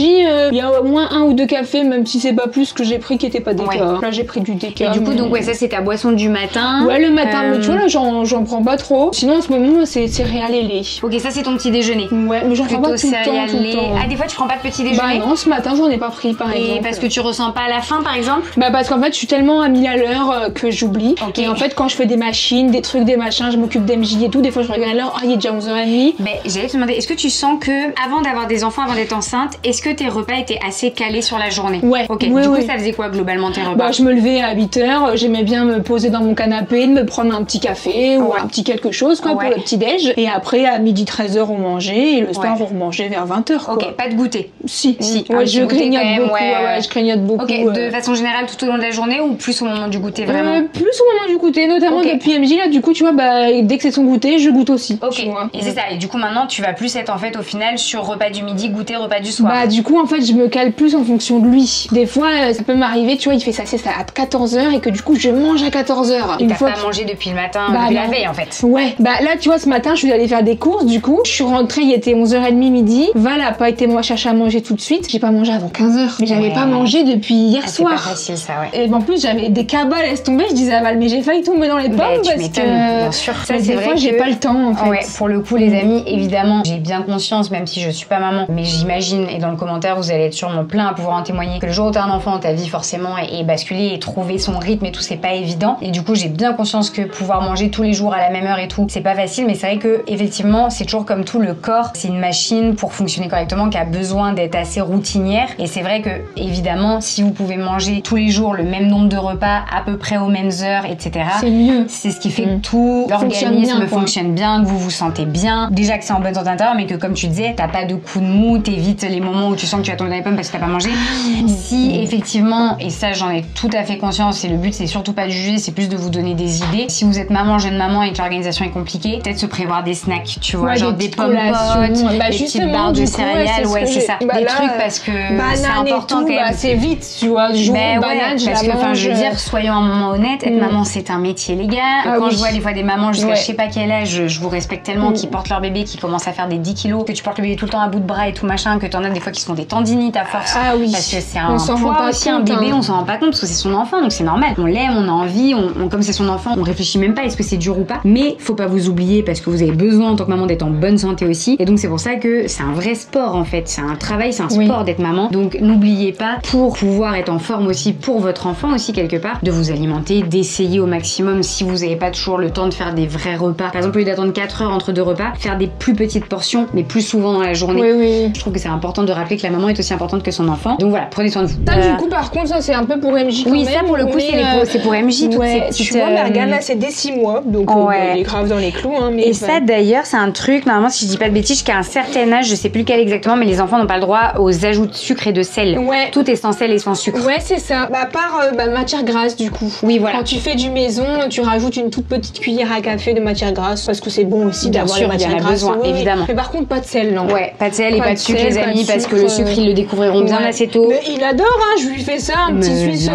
il y a au moins 1 ou 2 cafés, même si c'est pas plus que j'ai pris qui était pas déca. Là j'ai pris du déca. Et du coup, donc ça c'est ta boisson du matin. Ouais, le matin, mais tu vois là j'en prends pas trop. Sinon en ce moment c'est céréales et lait. Ok, ça c'est ton petit déjeuner. Ouais, mais j'en prends pas tout le temps. Ah, des fois tu prends pas de petit déjeuner? Bah non, ce matin j'en ai pas pris par exemple. Et parce que tu ressens pas la faim par exemple? Bah parce qu'en fait je suis tellement à 1000 à l'heure que j'oublie. Et en fait quand je fais des machines, des trucs, des machins, je m'occupe d'MJ et tout, des fois je regarde l'heure, il est déjà 11h30. Mais j'allais te demander, est-ce que tu sens que avant d'avoir des enfants, avant d'être enceinte, est-ce que tes repas étaient assez calés sur la journée? Ouais. Ok, du coup ça faisait quoi globalement tes repas? Bah je me levais à 8h, j'aimais bien me poser dans mon canapé, de me prendre un petit café ou un petit quelque chose quoi pour le petit déj. Et après à midi 13h on mangeait et le soir on remangeait vers 20h quoi. Ok, pas de goûter? Si. Ouais, je grignote beaucoup. Ouais, je grignote beaucoup. Ok, de façon générale tout au long de la journée ou plus au moment du goûter vraiment? Plus au moment du goûter, notamment depuis MJ là, du coup tu vois, dès que c'est son goûter, je goûte aussi. Ok, et c'est ça, et du coup maintenant tu vas plus être en fait au final sur repas du midi, goûter, repas du soir. Bah du coup en fait je me cale plus en fonction de lui. Des fois ça peut m'arriver, tu vois, il fait sa sieste à 14h et que du coup je mange à 14h. Et t'as pas mangé depuis le matin, depuis la veille en fait. Ouais, bah là tu vois ce matin je suis allée faire des courses du coup, je suis rentrée, il était 11h30 midi, Val a pas été moi chercher à manger tout de suite, j'ai pas mangé avant 15h. Mais j'avais pas mangé depuis hier soir. C'est pas facile ça, ouais. Et en plus j'avais des cabas, laisse tomber, je disais à Val mais j'ai failli tomber dans les pommes parce que bien sûr. Ça c'est vrai que j'ai pas le temps en fait. Ouais, pour le coup les amis, évidemment, j'ai bien conscience même si je suis pas maman, mais j'imagine et dans le commentaire vous allez être sûrement plein à pouvoir en témoigner que le jour où t'as un enfant, ta vie forcément est basculée et trouver son rythme et tout c'est pas évident. Et du coup j'ai bien conscience que pouvoir manger tous les jours à la même heure et tout, c'est pas facile, mais c'est vrai que effectivement c'est toujours comme tout, le corps c'est une machine pour fonctionner correctement qui a besoin d'être assez routine routinière. Et c'est vrai que, évidemment, si vous pouvez manger tous les jours le même nombre de repas, à peu près aux mêmes heures, etc. C'est mieux. C'est ce qui fait que tout l'organisme fonctionne bien, que vous vous sentez bien. Déjà que c'est en bonne santé intérieure, mais que comme tu disais, t'as pas de coup de mou, t'évites les moments où tu sens que tu vas tomber dans les pommes parce que t'as pas mangé. Si effectivement, et ça j'en ai tout à fait conscience, et le but c'est surtout pas de juger, c'est plus de vous donner des idées. Si vous êtes maman, jeune maman et que l'organisation est compliquée, peut-être se prévoir des snacks, tu vois, genre des pommes potes, des petites barres de céréales, ouais c'est ça. Des trucs parce que c'est important quand même. C'est vite, tu vois, du jour une banane, parce que enfin je veux dire, soyons un moment honnête, être maman c'est un métier les gars. Quand je vois des fois des mamans jusqu'à je sais pas quel âge, je vous respecte tellement, qui portent leur bébé, qui commencent à faire des 10 kilos, que tu portes le bébé tout le temps à bout de bras et tout machin, que t'en as des fois qui se font des tendinites à force. Parce que c'est un poids aussi, un bébé, on s'en rend pas compte parce que c'est son enfant, donc c'est normal. On l'aime, on a envie, comme c'est son enfant, on réfléchit même pas est-ce que c'est dur ou pas. Mais faut pas vous oublier parce que vous avez besoin en tant que maman d'être en bonne santé aussi. Et donc c'est pour ça que c'est un vrai sport en fait, c'est un travail, c'est un sport d'être maman. Donc n'oubliez pas, pour pouvoir être en forme aussi pour votre enfant aussi quelque part, de vous alimenter, d'essayer au maximum si vous avez pas toujours le temps de faire des vrais repas. Par exemple, au lieu d'attendre 4 heures entre 2 repas, faire des plus petites portions mais plus souvent dans la journée. Je trouve que c'est important de rappeler que la maman est aussi importante que son enfant. Donc voilà, prenez soin de vous. Ça, du coup, par contre, ça c'est un peu pour MJ quand même. Ça pour le coup, c'est pour MJ toutes ces petites... Tu vois, Morgane là, c'est dès 6 mois, donc elle est grave dans les clous. Hein, mais et ça d'ailleurs, c'est un truc, normalement, si je dis pas de bêtises, jusqu'à un certain âge, je sais plus lequel exactement, mais les enfants n'ont pas le droit aux ajouts de sucre et de sel. Tout est sans sel et sans sucre. Ouais, c'est ça. À part matière grasse, du coup. Oui, voilà. Quand tu fais du maison, tu rajoutes une toute petite cuillère à café de matière grasse, parce que c'est bon aussi d'avoir la matière grasse. Besoin, évidemment. Mais par contre, pas de sel, non. Ouais, pas de sel et pas de sucre, les amis, parce que le sucre, ils le découvriront bien assez tôt. Mais il adore, hein, je lui fais ça, un petit suisse.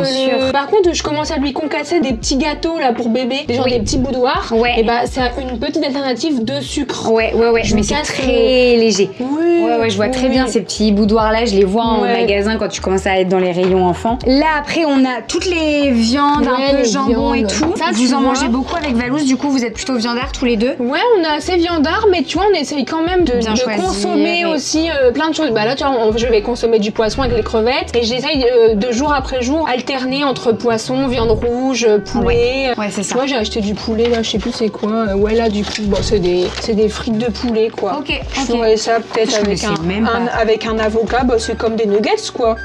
Par contre, je commence à lui concasser des petits gâteaux là pour bébé, genre des petits boudoirs. Et c'est une petite alternative de sucre. Mais c'est très léger. Je vois très bien ces petits boudoirs là, je les vois en magasin quand tu commences à être dans les rayons enfants. Là après, on a toutes les viandes, un peu jambon et tout. Ça, vous en mangez beaucoup avec Valouz, du coup vous êtes plutôt viandards tous les deux? Ouais, on est assez viandards, mais tu vois, on essaye quand même de consommer aussi plein de choses. Bah là, tu vois, je vais consommer du poisson avec les crevettes et j'essaye de jour après jour alterner entre poisson, viande rouge, poulet. C'est ça. Tu vois, j'ai acheté du poulet là, je sais plus c'est quoi. Là, du coup, c'est des frites de poulet quoi. Je ferais ça peut-être avec un avocat, c'est comme des nuggets quoi.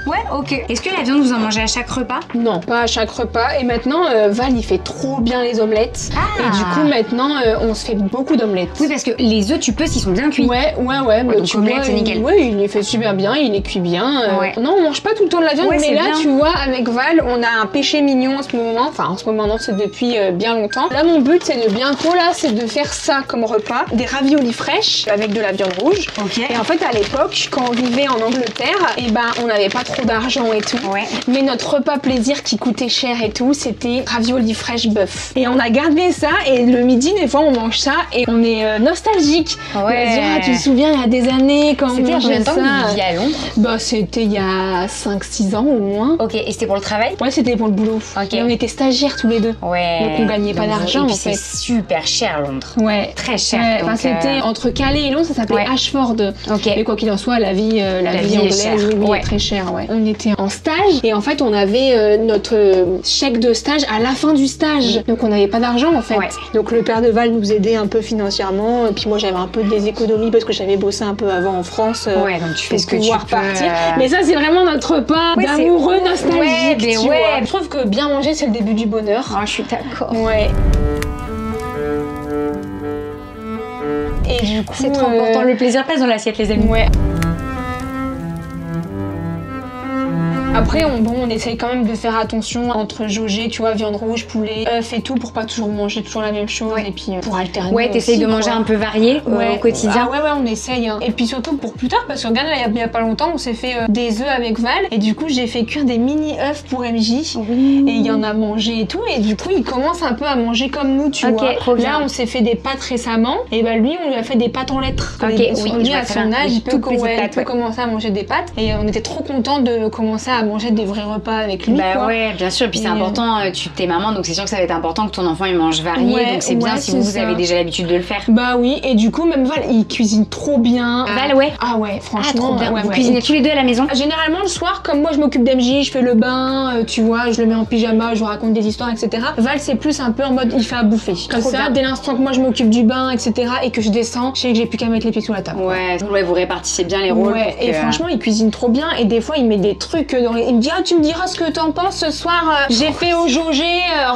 Est-ce que la viande vous en mangez à chaque repas? Non, pas à chaque repas. Et maintenant, Val il fait trop bien les omelettes. Et du coup, maintenant, on se fait beaucoup d'omelettes. Oui, parce que les œufs, tu peux s'ils sont bien cuits. Donc omelette, c'est nickel. Il les fait super bien, il les cuit bien. Non, on mange pas tout le temps de la viande, mais là, tu vois, avec Val, on a un péché mignon en ce moment. Enfin, en ce moment, non, c'est depuis bien longtemps. Là, mon but, c'est de bientôt, là, c'est de faire ça comme repas. Des raviolis fraîches avec de la viande rouge. Et en fait, à l'époque, quand on vivait en Angleterre, on n'avait pas trop d'argent et tout. Mais notre repas plaisir qui coûtait cher et tout, c'était raviolis fraîches bœuf. Et on a gardé ça, et le midi, des fois, on mange ça, et on est nostalgique. On va se dire, tu te souviens, il y a des années, quand on mangeait ça. C'était il y a combien de temps que vous viviez à Londres? C'était il y a 5-6 ans au moins. Et c'était pour le travail? Ouais, c'était pour le boulot. Et on était stagiaires tous les deux. Donc on gagnait pas d'argent en fait. C'est super cher Londres. Très cher. C'était entre Calais et Londres, ça s'appelait Ashford. Mais quoi qu'il en soit, la vie anglaise est très chère. On était en stage et en fait on avait notre chèque de stage à la fin du stage. Donc on n'avait pas d'argent en fait. Donc le père de Val nous aidait un peu financièrement. Et puis moi j'avais un peu des économies parce que j'avais bossé un peu avant en France. Donc tu fais ce que tu peux. Partir. Mais ça c'est vraiment notre repas d'amoureux nostalgique. Je trouve que bien manger c'est le début du bonheur. Je suis d'accord. Et du coup, c'est trop important. Le plaisir passe dans l'assiette, les amis. Après, on essaye quand même de faire attention entre jauger, tu vois, viande rouge, poulet, œufs et tout, pour pas toujours manger toujours la même chose. Et puis pour alterner. T'essayes de manger un peu varié au quotidien. On essaye. Et puis surtout pour plus tard, parce que regarde, là, il y a pas longtemps, on s'est fait des œufs avec Val. Et du coup, j'ai fait cuire des mini œufs pour MJ. Et il y en a mangé et tout. Et du coup, il commence un peu à manger comme nous, tu vois. Là, on s'est fait des pâtes récemment. Et lui, on lui a fait des pâtes en lettres. Lui, à son âge, il peut commencer à manger des pâtes. Et on était trop contents de commencer à manger des vrais repas avec lui. Bah quoi. ouais, bien sûr. Puis c'est important, tu t'es maman, donc c'est sûr que ça va être important que ton enfant il mange varié. Ouais, donc c'est bien si vous avez déjà l'habitude de le faire. Bah oui, et du coup, même Val, il cuisine trop bien. Val, ouais. Ah ouais, franchement. Trop bien. Ouais, Vous ouais. cuisinez tous les deux à la maison? Généralement, le soir, comme moi je m'occupe d'MJ, je fais le bain, tu vois, je le mets en pyjama, je lui raconte des histoires, etc. Val, c'est plus un peu en mode il fait à bouffer. Comme Trop ça, bien. dès l'instant que moi je m'occupe du bain, etc., et que je descends, je sais que j'ai plus qu'à mettre les pieds sous la table. Ouais, vous répartissez bien les rôles. Ouais, et franchement, il cuisine trop bien. Et des fois, il met des trucs dans les. Il me dit, ah, tu me diras ce que t'en penses ce soir. J'ai fait au jaugé.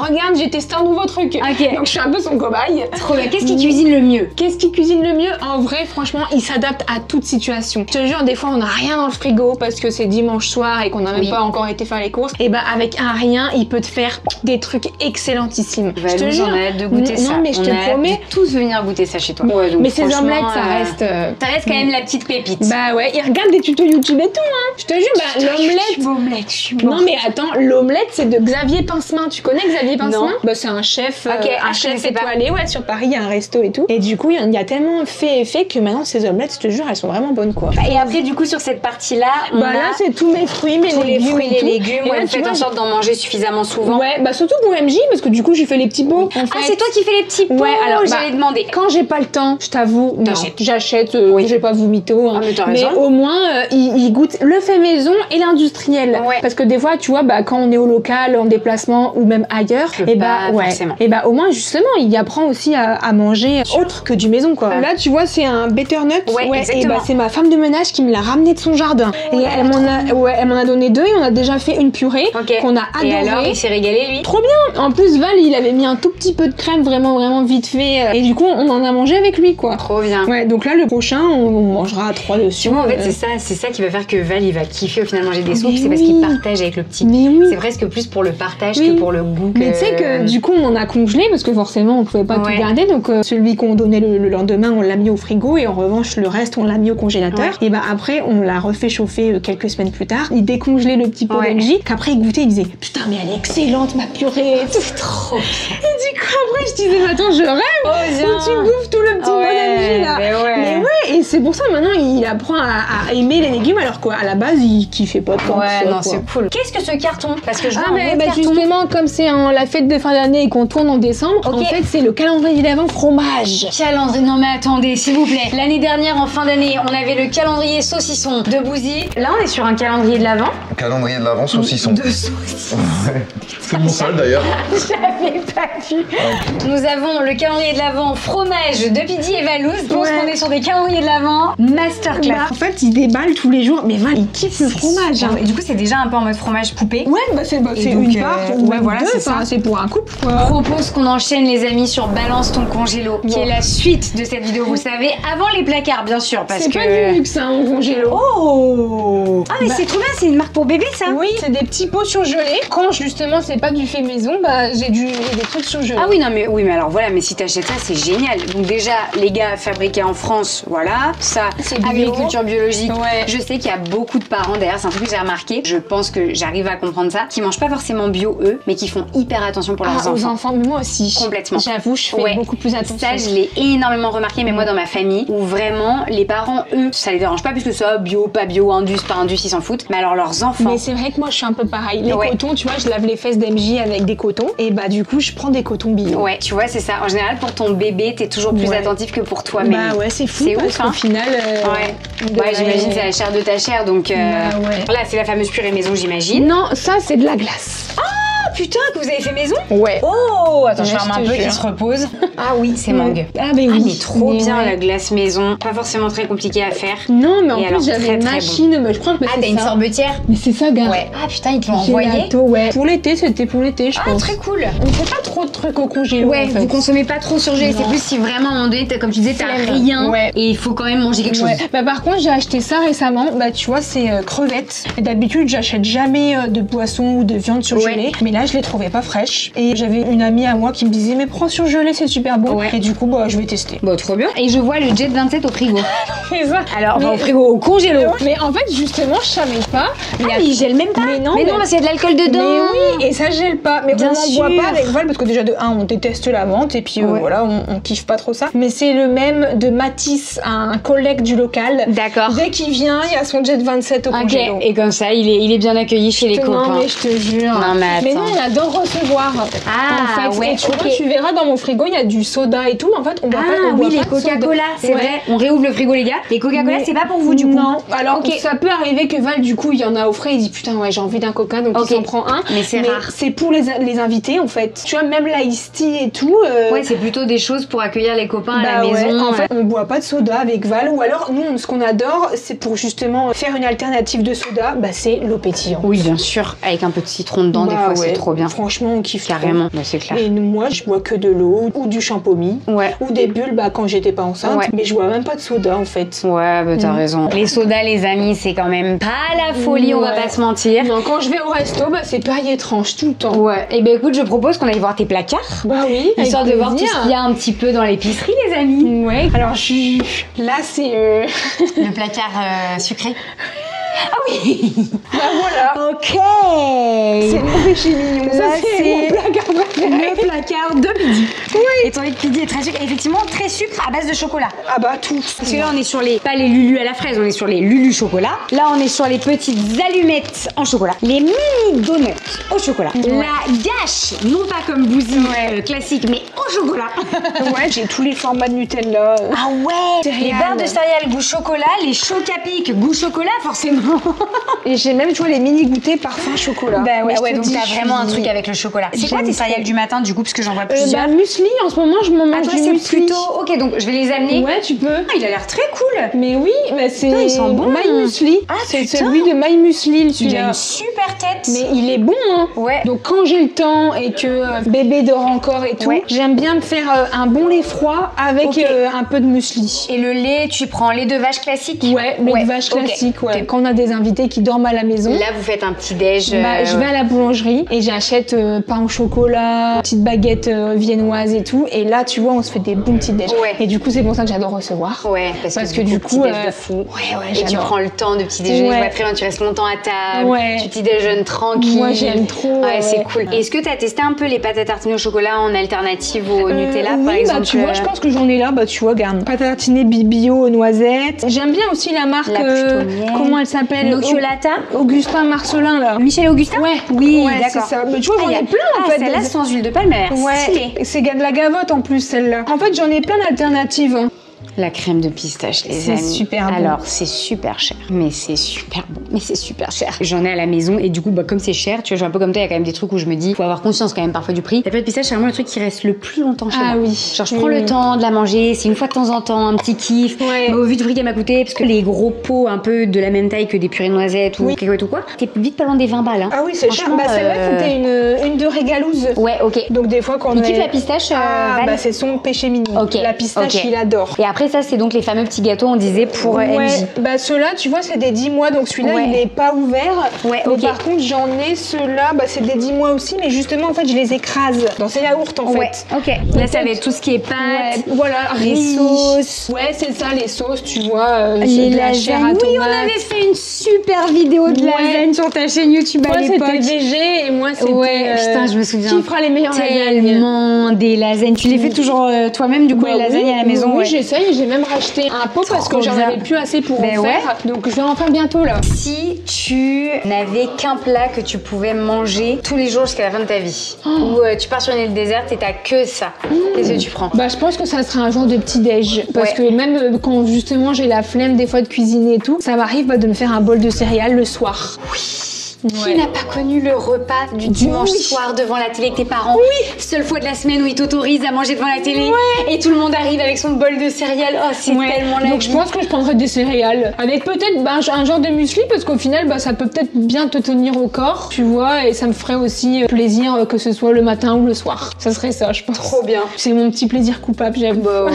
Regarde, j'ai testé un nouveau truc. Ok. Donc, je suis un peu son cobaye. Trop bien. Qu'est-ce qu'il cuisine le mieux? Qu'est-ce qu'il cuisine le mieux? En vrai, franchement, il s'adapte à toute situation. Je te jure, des fois, on n'a rien dans le frigo parce que c'est dimanche soir et qu'on n'a même pas encore été faire les courses. Et bah, avec un rien, il peut te faire des trucs excellentissimes. Bah, je te jure. On a hâte de goûter ça. Non, mais je te promets. De tous venir goûter ça chez toi. Ouais, donc Mais ces franchement, omelettes, ça reste. Ça reste quand même la petite pépite. Bah ouais, il regarde des tutos YouTube et tout, hein. Je te jure, bah, l'omelette. Je suis Non mais attends, l'omelette c'est de Xavier Pincemin. Tu connais Xavier Pincemin? Non. Bah c'est un chef, Ok, un je chef connaissais pas. étoilé, ouais, sur Paris, il y a un resto et tout. Et du coup, il y a tellement fait que maintenant ces omelettes, je te jure, elles sont vraiment bonnes quoi. Et après, du coup, sur cette partie-là, on Bah a là, c'est tous mes fruits, mes tous les légumes fruits, et les tout. légumes. Et Ouais, là, vous tu faites vois, en sorte d'en manger suffisamment souvent. Ouais, bah surtout pour MJ parce que du coup, j'ai fait les petits pots. En Ah, fait. c'est toi qui fais les petits pots. Ouais, alors j'allais demander. Quand j'ai pas le temps, je t'avoue, non, T'achètes. j'achète, Oui. j'ai pas vous mytho, hein. Ah, mais t'as Mais raison. au moins, il goûte le fait maison et l'industriel. Ouais. Parce que des fois, tu vois, bah, quand on est au local, en déplacement ou même ailleurs, Que et pas bah, ouais. forcément. Et bah, au moins, justement, il apprend aussi à manger autre que du maison, quoi. Là, tu vois, c'est un butternut. Ouais, et exactement. bah, c'est ma femme de ménage qui me l'a ramené de son jardin. Et elle m'en a donné 2 et on a déjà fait une purée Ok. qu'on a Et adorée. alors, il s'est régalé, lui? Trop bien. En plus, Val, il avait mis un tout petit peu de crème, vraiment vite fait. Et du coup, on en a mangé avec lui, quoi. Trop bien. Ouais, donc là, le prochain, on mangera à 3 dessus. Tu vois, en fait, c'est ça qui va faire que Val, il va kiffer au final manger des soupes. Mais C'est parce oui. qu'il partage avec le petit. Mais oui. C'est presque plus pour le partage Oui. que pour le goût. Mais tu sais que du coup, on en a congelé parce que forcément, on pouvait pas Ouais. tout garder. Donc, celui qu'on donnait le lendemain, on l'a mis au frigo. Et en revanche, le reste, on l'a mis au congélateur. Ouais. Et bah après, on l'a refait chauffer quelques semaines plus tard. Il décongelait le petit pot Ouais. d'MJ. Qu'après, il goûtait, il disait putain, mais elle est excellente, ma purée. C'est trop bien. Et du coup, après, je disais, mais attends, je rêve. Oh, Et tu bouffes tout le petit pot d'MJ là. Mais Mais et c'est pour ça maintenant il apprend à aimer les légumes alors qu'à la base il kiffait pas de temps. Ouais, non, quoi. c'est cool. Qu'est-ce que ce carton? Parce que je vois Ah un mais autre bah, carton. justement comme c'est la fête de fin d'année et qu'on tourne en décembre, Ok. en fait c'est le calendrier d'avant fromage. Calendrier, non mais attendez, s'il vous plaît. L'année dernière, en fin d'année, on avait le calendrier saucisson de Bouzy. Là, on est sur un calendrier de l'Avent. Calendrier de l'avant, saucisson. De saucisson. Ouais. C'est mon seul d'ailleurs. J'avais pas vu. Nous avons le calendrier de l'Avent fromage de Pidi et Valouz. Je pense Ouais. qu'on est sur des calendriers de l'Avent masterclass. Bah, en fait il déballe tous les jours mais Val il kiffe le fromage. Hein. Et du coup, c'est déjà un peu en mode fromage poupée. Ouais bah c'est Et une donc, part ouais, ou même voilà, deux, c'est ça. enfin, c'est pour un couple Je quoi. propose qu'on enchaîne les amis sur Balance ton congélo, qui Bon. est la suite de cette vidéo, vous savez, avant les placards bien sûr, parce C'est que... pas du luxe hein, en congélo. Oh Ah mais Bah. c'est trop bien, c'est une marque pour bébé ça. Oui, c'est des petits pots surgelés. Quand justement c'est pas du fait maison, bah j'ai des trucs surgelés. Ah oui non mais oui mais alors voilà, mais si t'achètes ça c'est génial. Donc déjà les gars fabriqués en France, voilà, ça C'est bio. agriculture biologique. Ouais. Je sais qu'il y a beaucoup de parents derrière, c'est un truc que j'ai remarqué. Je pense que j'arrive à comprendre ça, qui mangent pas forcément bio eux, mais qui font hyper attention pour leurs Ah, aux enfants. enfants, mais moi aussi. Complètement. J'avoue, je fais Ouais. beaucoup plus attention. Ça, je l'ai énormément remarqué, mais moi dans ma famille, où vraiment les parents, eux, ça les dérange pas plus que ça, bio, pas bio, indus, pas indus, ils s'en foutent. Mais alors leurs enfants. Mais c'est vrai que moi je suis un peu pareil. Les Ouais. cotons, tu vois, je lave les fesses d'MJ avec des cotons et bah du coup je prends des cotons bio. Ouais, tu vois, c'est ça. En général, pour ton bébé, t'es toujours plus Ouais. attentif que pour toi-même. Bah ouais, c'est fou C'est parce ouf, qu'au hein. final. Ouais. on Ouais, devrait- j'imagine c'est la chair de ta chair, donc. Bah ouais. Là, c'est la fameuse purée maison, j'imagine. Non, ça c'est de la glace. Ah putain, que vous avez fait maison. Ouais. Oh, attends, je Ouais, ferme je un te peu jure. qu'il se repose. Ah oui, c'est mangue. Ah mais oui. Ah mais trop bien ouais. la glace maison, pas forcément très compliqué à faire. Non, mais en Et alors, plus j'avais très, une très machine, mais je crois que Ah, c'est t'as une ça. sorbetière. Mais c'est ça, gars. Ouais. Ah putain, ils te l'ont envoyé. Gelato, ouais. Pour l'été, c'était pour l'été, je Ah pense. très cool. On fait pas trop de trucs au congélo. Ouais, en fait. vous consommez pas trop surgelé, c'est Non. plus si vraiment à un moment donné, comme tu disais, t'as Flemme. rien Ouais. et il faut quand même manger quelque Ouais. chose. Bah par contre j'ai acheté ça récemment, bah tu vois c'est crevettes. Et d'habitude j'achète jamais de poisson ou de viande surgelée, Ouais. mais Mais là, je les trouvais pas fraîches. Et j'avais une amie à moi qui me disait, mais prends surgelé, c'est super bon. Ouais. Et du coup, bah, je vais tester. Bon, trop bien. Et je vois le Jet 27 au frigo. C'est ça. Alors, Mais- enfin, au frigo, au congélo. Mais en fait, justement, je savais pas. Ah, il gèle même pas. Mais non, parce qu'il y a de l'alcool dedans. Mais oui, et ça gèle pas. Mais Bien on n'en boit sûr. pas avec Val parce que déjà de 1, on déteste la menthe et puis Ouais. voilà, on kiffe pas trop ça. Mais c'est le même de Matisse, un collègue du local. D'accord. Dès qu'il vient, il y a son Jet 27 au Ok. congélo. Et comme ça, il est bien accueilli chez les Non, copains. mais je te jure. Non, mais nous, attends. on adore recevoir. Ah, en fait. ouais, Et tu vois, ok. tu verras dans mon frigo, il y a du soda et tout. Mais en fait, on boit pas. Ah on boit oui, les pas de soda. Coca-Cola, c'est Ouais. vrai. On réouvre le frigo, les gars. Les Coca-Cola, Mais- c'est pas pour vous, du coup. Non, alors Ok. ça peut arriver que Val, du coup, il y en a au frais, il dit putain, ouais, j'ai envie d'un coca, donc Ok. il s'en prend un. Mais c'est rare. C'est pour les invités, en fait. Tu vois, même l'ice tea et tout. Ouais, c'est plutôt des choses pour accueillir les copains à la ouais. maison. En fait, on boit pas de soda avec Val, ou alors nous, ce qu'on adore, c'est pour justement faire une alternative de soda, bah c'est l'eau pétillante. Oui, bien sûr. Avec un peu de citron dedans, des Bah fois, ouais. c'est trop bien. Franchement, on kiffe trop. Carrément. Bah, c'est clair. Et moi, je bois que de l'eau ou du champomis. Ouais. Ou des bulles bah, quand j'étais pas enceinte. Ouais. Mais je bois même pas de soda en fait. Ouais, bah t'as raison. Les sodas, les amis, c'est quand même pas la folie, on va Ouais. pas se mentir. Non, quand je vais au resto, bah, c'est pareil étrange tout le temps. Ouais. Et ben écoute, je propose qu'on aille voir tes placards. Bah oui, Histoire de avec voir tout plaisir. ce qu'il y a un petit peu dans l'épicerie, les amis. Ouais, alors là c'est Le placard sucré. Ah oui. bah voilà, Ok. c'est mon péché mignon. Là, Ça c'est mon c'est placard préféré. le placard de Pidi. Oui. Étant donné que Pidi est très sucre, et effectivement très sucre à base de chocolat. Ah bah tout. Parce que là, on est sur pas les Lulu à la fraise, on est sur les Lulu chocolat. Là, on est sur les petites allumettes en chocolat. Les mini donuts au chocolat. La gâche, non pas comme Bouzy classique, mais au chocolat. Ouais, j'ai tous les formats de Nutella. Ah ouais. Les Céréales. barres de céréales goût chocolat, les chocapics goût chocolat, forcément. Et j'ai même, tu vois, les mini goûters parfum chocolat. Bah Mais ouais, je te donc dis, t'as je vraiment un suis- truc avec le chocolat. C'est quoi J'aime tes céréales trop. du matin, du coup, parce que j'en vois plusieurs. Bah muesli, en ce moment je m'en Ah, mange toi, du c'est muesli. plutôt. Ok, donc je vais les amener. Ouais, tu peux. Ah, il a l'air très cool. Mais oui, bah c'est Putain, il sent bon. My Muesli. Ah, c'est putain. celui de My Muesli, Il a celui-là. une super tête. Mais il est bon, hein. Ouais. Donc quand j'ai le temps et que bébé dort encore et tout, Ouais. j'aime bien me faire un bon lait froid avec Ok. un peu de muesli. Et le lait, tu prends lait de vache classique. Ouais, lait de vache ok. classique, ouais. Ok. Quand on a des invités qui dorment à la maison, Là, vous faites un petit déj. bah, je vais à la boulangerie et j'achète pain au chocolat, petite baguette viennoise et tout. Et là, tu vois, on se fait des bons petits déj. Ouais. Et du coup, c'est pour ça que j'adore recevoir. Ouais, parce que du coup, petit déj de fou. Ouais, Et tu j'adore. prends le temps de petit déjeuner, Ouais. je vois très bien, tu restes longtemps à table, Ouais. tu petit déjeunes tranquille. Moi, j'aime trop, Ouais, c'est ouais. cool. Et est-ce que tu as testé un peu les pâtes à tartiner au chocolat en alternative au Nutella, oui, par exemple bah, tu vois, je pense que j'en ai là, bah tu vois, regarde. Pâte à tartiner bio aux noisettes. J'aime bien aussi la marque, La plutonnière. comment elle s'appelle Nocciolata. Augustin Marcelin, là. Michel Augustin. Ouais, Oui, ouais, d'accord. c'est ça. Mais tu vois, j'en Ah, ai plein en ah, fait. Celle-là sans huile de palme, elle a l'air stylée. Ouais, c'est de la gavotte en plus, celle-là. En fait, j'en ai plein d'alternatives. hein. La crème de pistache, les C'est amis. super bon. Alors, c'est super cher, mais c'est super bon, mais c'est super cher. J'en ai à la maison et du coup, bah, comme c'est cher, tu vois, je suis un peu comme toi, il y a quand même des trucs où je me dis, faut avoir conscience quand même parfois du prix. La pâte de pistache, c'est vraiment le truc qui reste le plus longtemps chez Ah moi. oui. Genre, je prends Oui. le temps de la manger, c'est une fois de temps en temps, un petit kiff. Ouais. Mais au vu du prix qu'elle m'a coûté, parce que les gros pots un peu de la même taille que des purées de noisettes ou Oui. cacahuètes ou quoi, t'es vite pas loin des 20 balles. Hein. Ah oui, c'est cher. Franchement, Bah, celle-là, c'était une de Régalouse. Ouais, ok. Donc, des fois, quand Il on kiffe est- la pistache, Ah, Val bah, c'est son péché mignon. Ok, La pistache, ok. il adore. Et après, ça, c'est donc les fameux petits gâteaux, on disait, pour Ouais, MJ. bah ceux-là, tu vois, c'est des 10 mois, donc celui-là, Ouais. il n'est pas ouvert. Ouais, Mais ok. par contre, j'en ai ceux-là, bah c'est des 10 mois aussi, mais justement, en fait, je les écrase dans ces yaourts, en Ouais, fait. ok. Là, ça va être tout ce qui est pâtes. Ouais, voilà, les riz. sauces. Ouais, c'est ça, les sauces, tu vois, Les de la chair à lasagnes. Oui, on tomate. avait fait une super vidéo de Ouais. lasagne sur ta chaîne YouTube Moi, à l'époque. c'était VG et moi, c'était. Ouais, putain, je me souviens. Qui fera les meilleures lasagnes? Tellement des lasagnes. Tu les fais toujours toi-même, du coup, Bah les lasagnes oui, à la maison. Oui, ouais. j'essaye. J'ai même racheté un pot parce Trop que j'en bien. avais plus assez pour Ben en ouais. faire. Donc, je vais en faire bientôt, là. Si tu n'avais qu'un plat que tu pouvais manger tous les jours jusqu'à la fin de ta vie, ou tu pars sur une île déserte et t'as que ça, qu'est-ce que tu prends? Bah, je pense que ça sera un genre de petit déj. Parce Ouais. que même quand justement j'ai la flemme des fois de cuisiner et tout, ça m'arrive de me faire un bol de céréales le soir. Qui n'a pas connu le repas du dimanche soir devant la télé avec tes parents? Oui. Seule fois de la semaine où ils t'autorisent à manger devant la télé et tout le monde arrive avec son bol de céréales. Oh, c'est tellement la Donc vie. je pense que je prendrais des céréales. Avec peut-être un genre de muesli parce qu'au final ça peut peut-être bien te tenir au corps, tu vois, et ça me ferait aussi plaisir que ce soit le matin ou le soir. Ça serait ça, je pense. Trop bien. C'est mon petit plaisir coupable, j'aime. Bah ouais,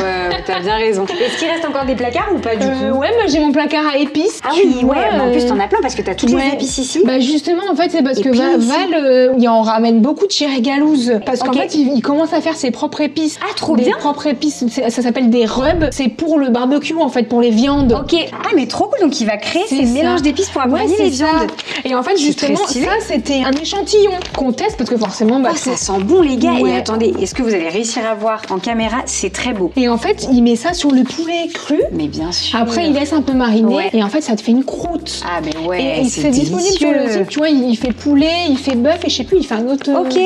t'as bien raison. Est-ce qu'il reste encore des placards ou pas du coup? Ouais, moi j'ai mon placard à épices. Ah tu oui, vois, ouais, mais en plus t'en as plein parce que t'as toutes les épices ici. Bah justement, en fait, c'est parce que Val, il en ramène beaucoup de chez Régalouse. Parce qu'en fait, il commence à faire ses propres épices. Ah, trop des bien. propres épices. Ça s'appelle des rubs. C'est pour le barbecue, en fait, pour les viandes. Ok. Ah, mais trop cool. Donc, il va créer ces mélanges d'épices pour accompagner les viandes. Et en fait, justement, ça, c'était un échantillon qu'on teste parce que forcément, ça sent bon, les gars. Et attendez, est-ce que vous allez réussir à voir en caméra? C'est très beau. Et en fait, il met ça sur le poulet cru. Mais bien sûr. Après, il laisse un peu mariner. Et en fait, ça te fait une croûte. Ah, mais ouais. Et c'est disponible sur le site. Tu vois, il fait poulet, il fait bœuf et je sais plus, il fait un autre. Ok.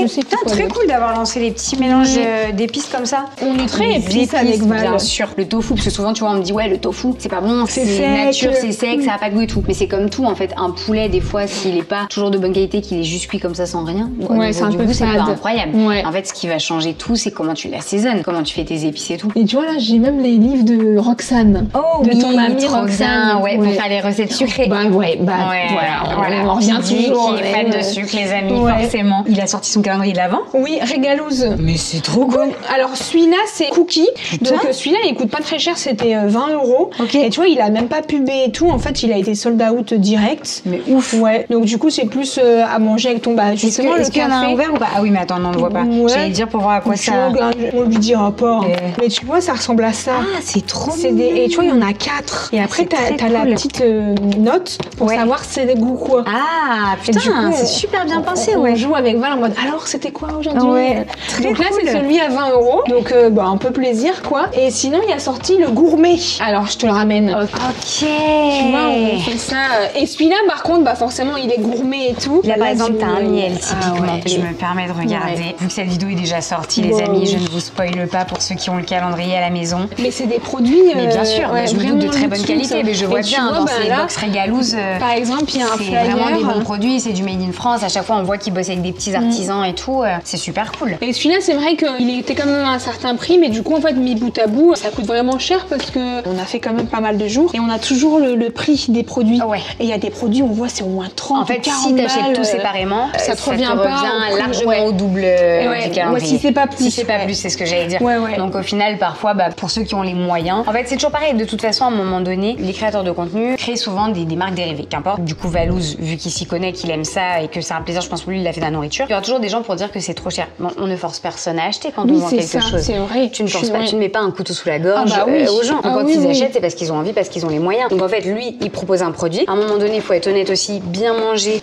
Très cool d'avoir lancé des petits mélanges d'épices comme ça. On est très épices avec Val. Bien sûr. Le tofu, parce que souvent, tu vois, on me dit, ouais, le tofu, c'est pas bon, c'est nature, c'est sec, ça a pas de goût et tout. Mais c'est comme tout, en fait. Un poulet, des fois, s'il est pas toujours de bonne qualité, qu'il est juste cuit comme ça sans rien, c'est un peu c'est pas fade. incroyable. Ouais. En fait, ce qui va changer tout, c'est comment tu l'assaisonnes, comment tu fais tes épices et tout. Et tu vois, là, j'ai même les livres de Roxane. Oh, de ton amie Roxane. Ouais, pour faire les recettes sucrées. Voilà, on revient toujours. Qui est fan de sucre, les amis, forcément. Il a sorti son calendrier de l'Avent. Oui, Régalouse. Mais c'est trop cool. Alors, celui-là, c'est Cookie. Donc, celui-là, il coûte pas très cher, c'était 20 €. Et tu vois, il a même pas pubé et tout. En fait, il a été sold out direct. Mais ouf. Ouais. Donc, du coup, c'est plus à manger avec ton justement, est-ce qu'il y en a un ouvert ou pas? Ah oui, mais attends, non, on le voit pas. J'allais dire pour voir à quoi ça. On lui dira pas. Mais tu vois, ça ressemble à ça. Ah, c'est trop Et tu vois, il y en a 4. Et après, t'as la petite note pour savoir c'est des goûts quoi. Ah, putain, c'est super bien pensé, On joue avec Val en mode, alors, c'était quoi aujourd'hui? Donc là, c'est celui à 20 €. Donc, un peu plaisir, quoi. Et sinon, il a sorti le gourmet. Alors, je te le ramène. Ok. Tu vois, on fait ça. Et celui-là, par contre, forcément, il est gourmet et tout. Là, par exemple, t'as un miel, typiquement. Je me permets de regarder. Vu que cette vidéo est déjà sortie, les amis, je ne vous spoile pas pour ceux qui ont le calendrier à la maison. Mais c'est des produits. Mais bien sûr, je me doute de très bonne qualité. Mais je vois bien dans ces box Régalouse. Par exemple, il y a un flyer. C'est vraiment des bons produits, c'est du made in France. À chaque fois, on voit qu'ils bossent avec des petits artisans et tout. C'est super cool. Et celui-là, c'est vrai qu'il était quand même à un certain prix, mais du coup, en fait, mis bout à bout, ça coûte vraiment cher parce que on a fait quand même pas mal de jours et on a toujours le prix des produits. Et il y a des produits, on voit, c'est au moins 30, en fait, 40 si t'achètes balles, tout séparément, ça te revient largement au double du calendrier. Si c'est pas plus. Si c'est pas plus, c'est ce que j'allais dire. Donc au final, parfois, pour ceux qui ont les moyens, en fait, c'est toujours pareil. De toute façon, à un moment donné, les créateurs de contenu créent souvent des marques dérivées, qu'importe. Du coup, Valouz, vu qu'il s'y connaît, qu'il aime ça et que c'est un plaisir, je pense que lui, il a fait de la nourriture. Il y aura toujours des gens pour dire que c'est trop cher. Bon, on ne force personne à acheter quand on vend quelque chose. C'est vrai. Tu ne forces pas, tu ne mets pas un couteau sous la gorge aux gens. Quand ils achètent, c'est parce qu'ils ont envie, parce qu'ils ont les moyens. Donc en fait, lui, il propose un produit. À un moment donné, il faut être honnête aussi, bien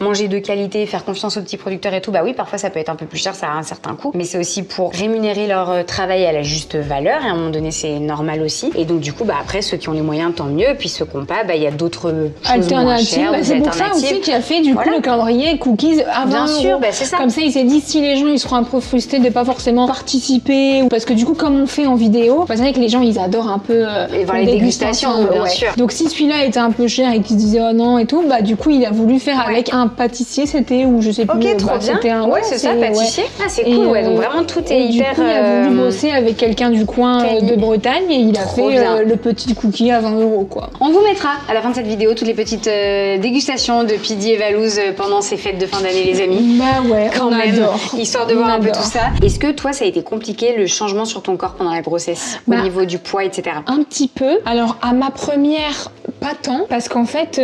manger de qualité, faire confiance aux petits producteurs et tout. Bah oui, parfois ça peut être un peu plus cher, ça a un certain coût, mais c'est aussi pour rémunérer leur travail à la juste valeur. Et à un moment donné, c'est normal aussi. Et donc du coup, après, ceux qui ont les moyens, tant mieux. Puis ceux qui n'ont pas, il y a d'autres choses moins chères. C'est pour ça aussi qu'il a fait du coup le calendrier cookies à 20 €. Bien sûr, c'est ça. Comme ça, il s'est dit si les gens ils seront un peu frustrés de pas forcément participer, parce que du coup, comme on fait en vidéo, c'est vrai que les gens ils adorent un peu les dégustations, bien sûr. Donc si celui-là était un peu cher et qu'ils se disaient oh non et tout, du coup il a voulu faire avec un pâtissier, c'était ou je sais plus. Ok, trop bien. C'était un c'est ça, pâtissier. Ah, c'est cool. Donc vraiment tout est hyper. Du coup, il a voulu bosser avec quelqu'un du coin de Bretagne et il a fait le petit cookie à 20 € quoi. On vous mettra à la fin de cette vidéo toutes les petites dégustations de Pidi et Valouz pendant ces fêtes de fin d'année, les amis. Quand même. Adore. Histoire de voir un peu tout ça. Est-ce que toi, ça a été compliqué le changement sur ton corps pendant la grossesse, au niveau du poids, etc. Un petit peu. Alors à ma première, pas tant, parce qu'en fait,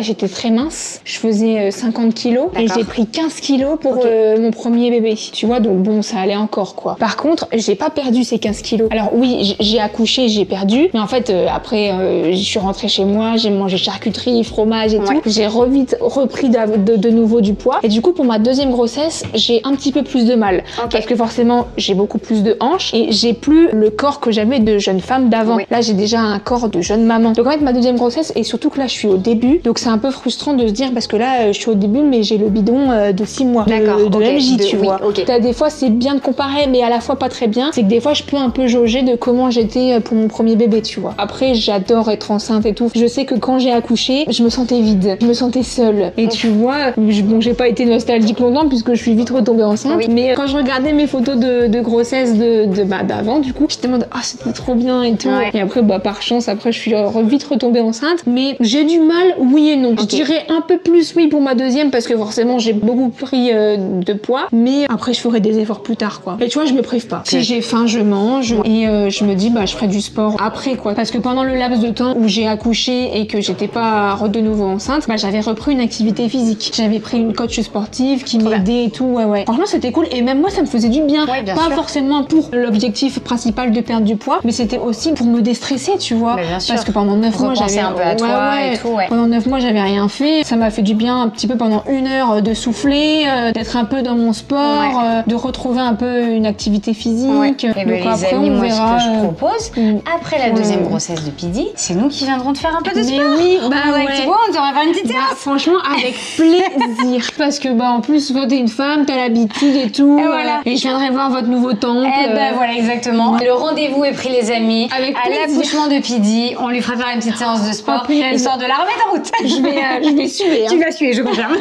j'étais très mince. Je faisais 50 kilos et j'ai pris 15 kilos pour mon premier bébé. Tu vois, donc bon, ça allait encore quoi. Par contre, j'ai pas perdu ces 15 kilos. Alors oui, j'ai accouché, j'ai perdu, mais en fait après, je suis rentrée chez moi, j'ai mangé charcuterie, fromage et tout. J'ai repris de nouveau du poids. Et du coup, pour ma deuxième grossesse, j'ai un petit peu plus de mal. Parce que forcément, j'ai beaucoup plus de hanches et j'ai plus le corps que j'avais de jeune femme d'avant. Là, j'ai déjà un corps de jeune maman. Donc en fait, ma deuxième grossesse, et surtout que là, je suis au début. Donc c'est un peu frustrant de se dire, parce que là, je suis au début, mais j'ai le bidon de 6 mois de MJ, tu vois. T'as des fois, c'est bien de comparer, mais à la fois pas très bien. C'est que des fois, je peux un peu jauger de comment j'étais pour mon premier bébé, tu vois. Après, j'adore être enceinte et tout. Je sais que quand j'ai accouché, je me sentais vide. Je me sentais seule. Et tu vois, bon, j'ai pas été nostalgique longtemps puisque je suis vite retombée enceinte. Mais quand je regardais mes photos de grossesse d'avant, du coup, je me demandais, c'était trop bien et tout. Et après, par chance, après, je suis vite retombée enceinte. enceinte, mais j'ai du mal, oui et non. Je dirais un peu plus oui pour ma deuxième parce que forcément j'ai beaucoup pris de poids, mais après je ferai des efforts plus tard quoi. Et tu vois, je me prive pas. Si j'ai faim, je mange et je me dis bah je ferai du sport après quoi. Parce que pendant le laps de temps où j'ai accouché et que j'étais pas de nouveau enceinte, bah j'avais repris une activité physique. J'avais pris une coach sportive qui m'aidait et tout. Ouais. Franchement c'était cool et même moi ça me faisait du bien. Ouais, bien pas sûr. Forcément pour l'objectif principal de perdre du poids, mais c'était aussi pour me déstresser, tu vois. Bien sûr. Parce que pendant 9 mois j'avais un peu à toi et tout. Pendant 9 mois j'avais rien fait. Ça m'a fait du bien un petit peu pendant 1 heure de souffler, d'être un peu dans mon sport, de retrouver un peu une activité physique. Et ben, les amis, moi ce que je propose, après la deuxième grossesse de Pidi, c'est nous qui viendront te faire un peu de sport. Mais oui, bah ouais. Tu vois, on t'aurait fait une petite séance. Franchement, avec plaisir. Parce que bah en plus, toi t'es une femme, t'as l'habitude et tout. Et voilà. Et je viendrai voir votre nouveau temple. Eh ben voilà, exactement. Le rendez-vous est pris, les amis. Avec à plaisir. l'accouchement de Pidi, on lui fera faire une petite séance de sport, histoire de la remettre en route. Je vais suivre. Tu vas suivre, je confirme.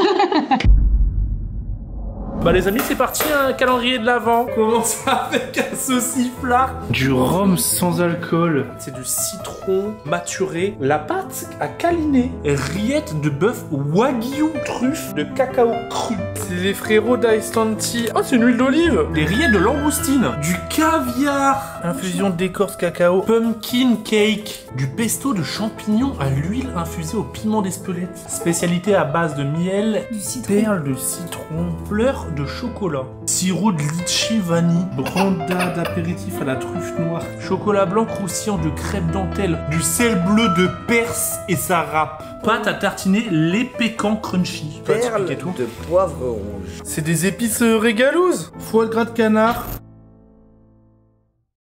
Bah les amis, c'est parti, un calendrier de l'Avent. Commence avec un sauciflard. Du rhum sans alcool. C'est du citron maturé. La pâte à câliner. Rillettes de bœuf wagyu. Truffe de cacao cru. C'est les frérots d'Iceland Tea. Oh, c'est une huile d'olive. Des rillettes de langoustine. Du caviar. Infusion d'écorce cacao. Pumpkin cake. Du pesto de champignons à l'huile infusée au piment d'Espelette. Spécialité à base de miel, perles de citron, fleurs de chocolat, sirop de litchi vanille, branda d'apéritif à la truffe noire, chocolat blanc croustillant de crêpe dentelle, du sel bleu de Perse et sa râpe. Pâte à tartiner lait pécan crunchy. Perles de poivre rouge. C'est des épices régalouses. Foie gras de canard,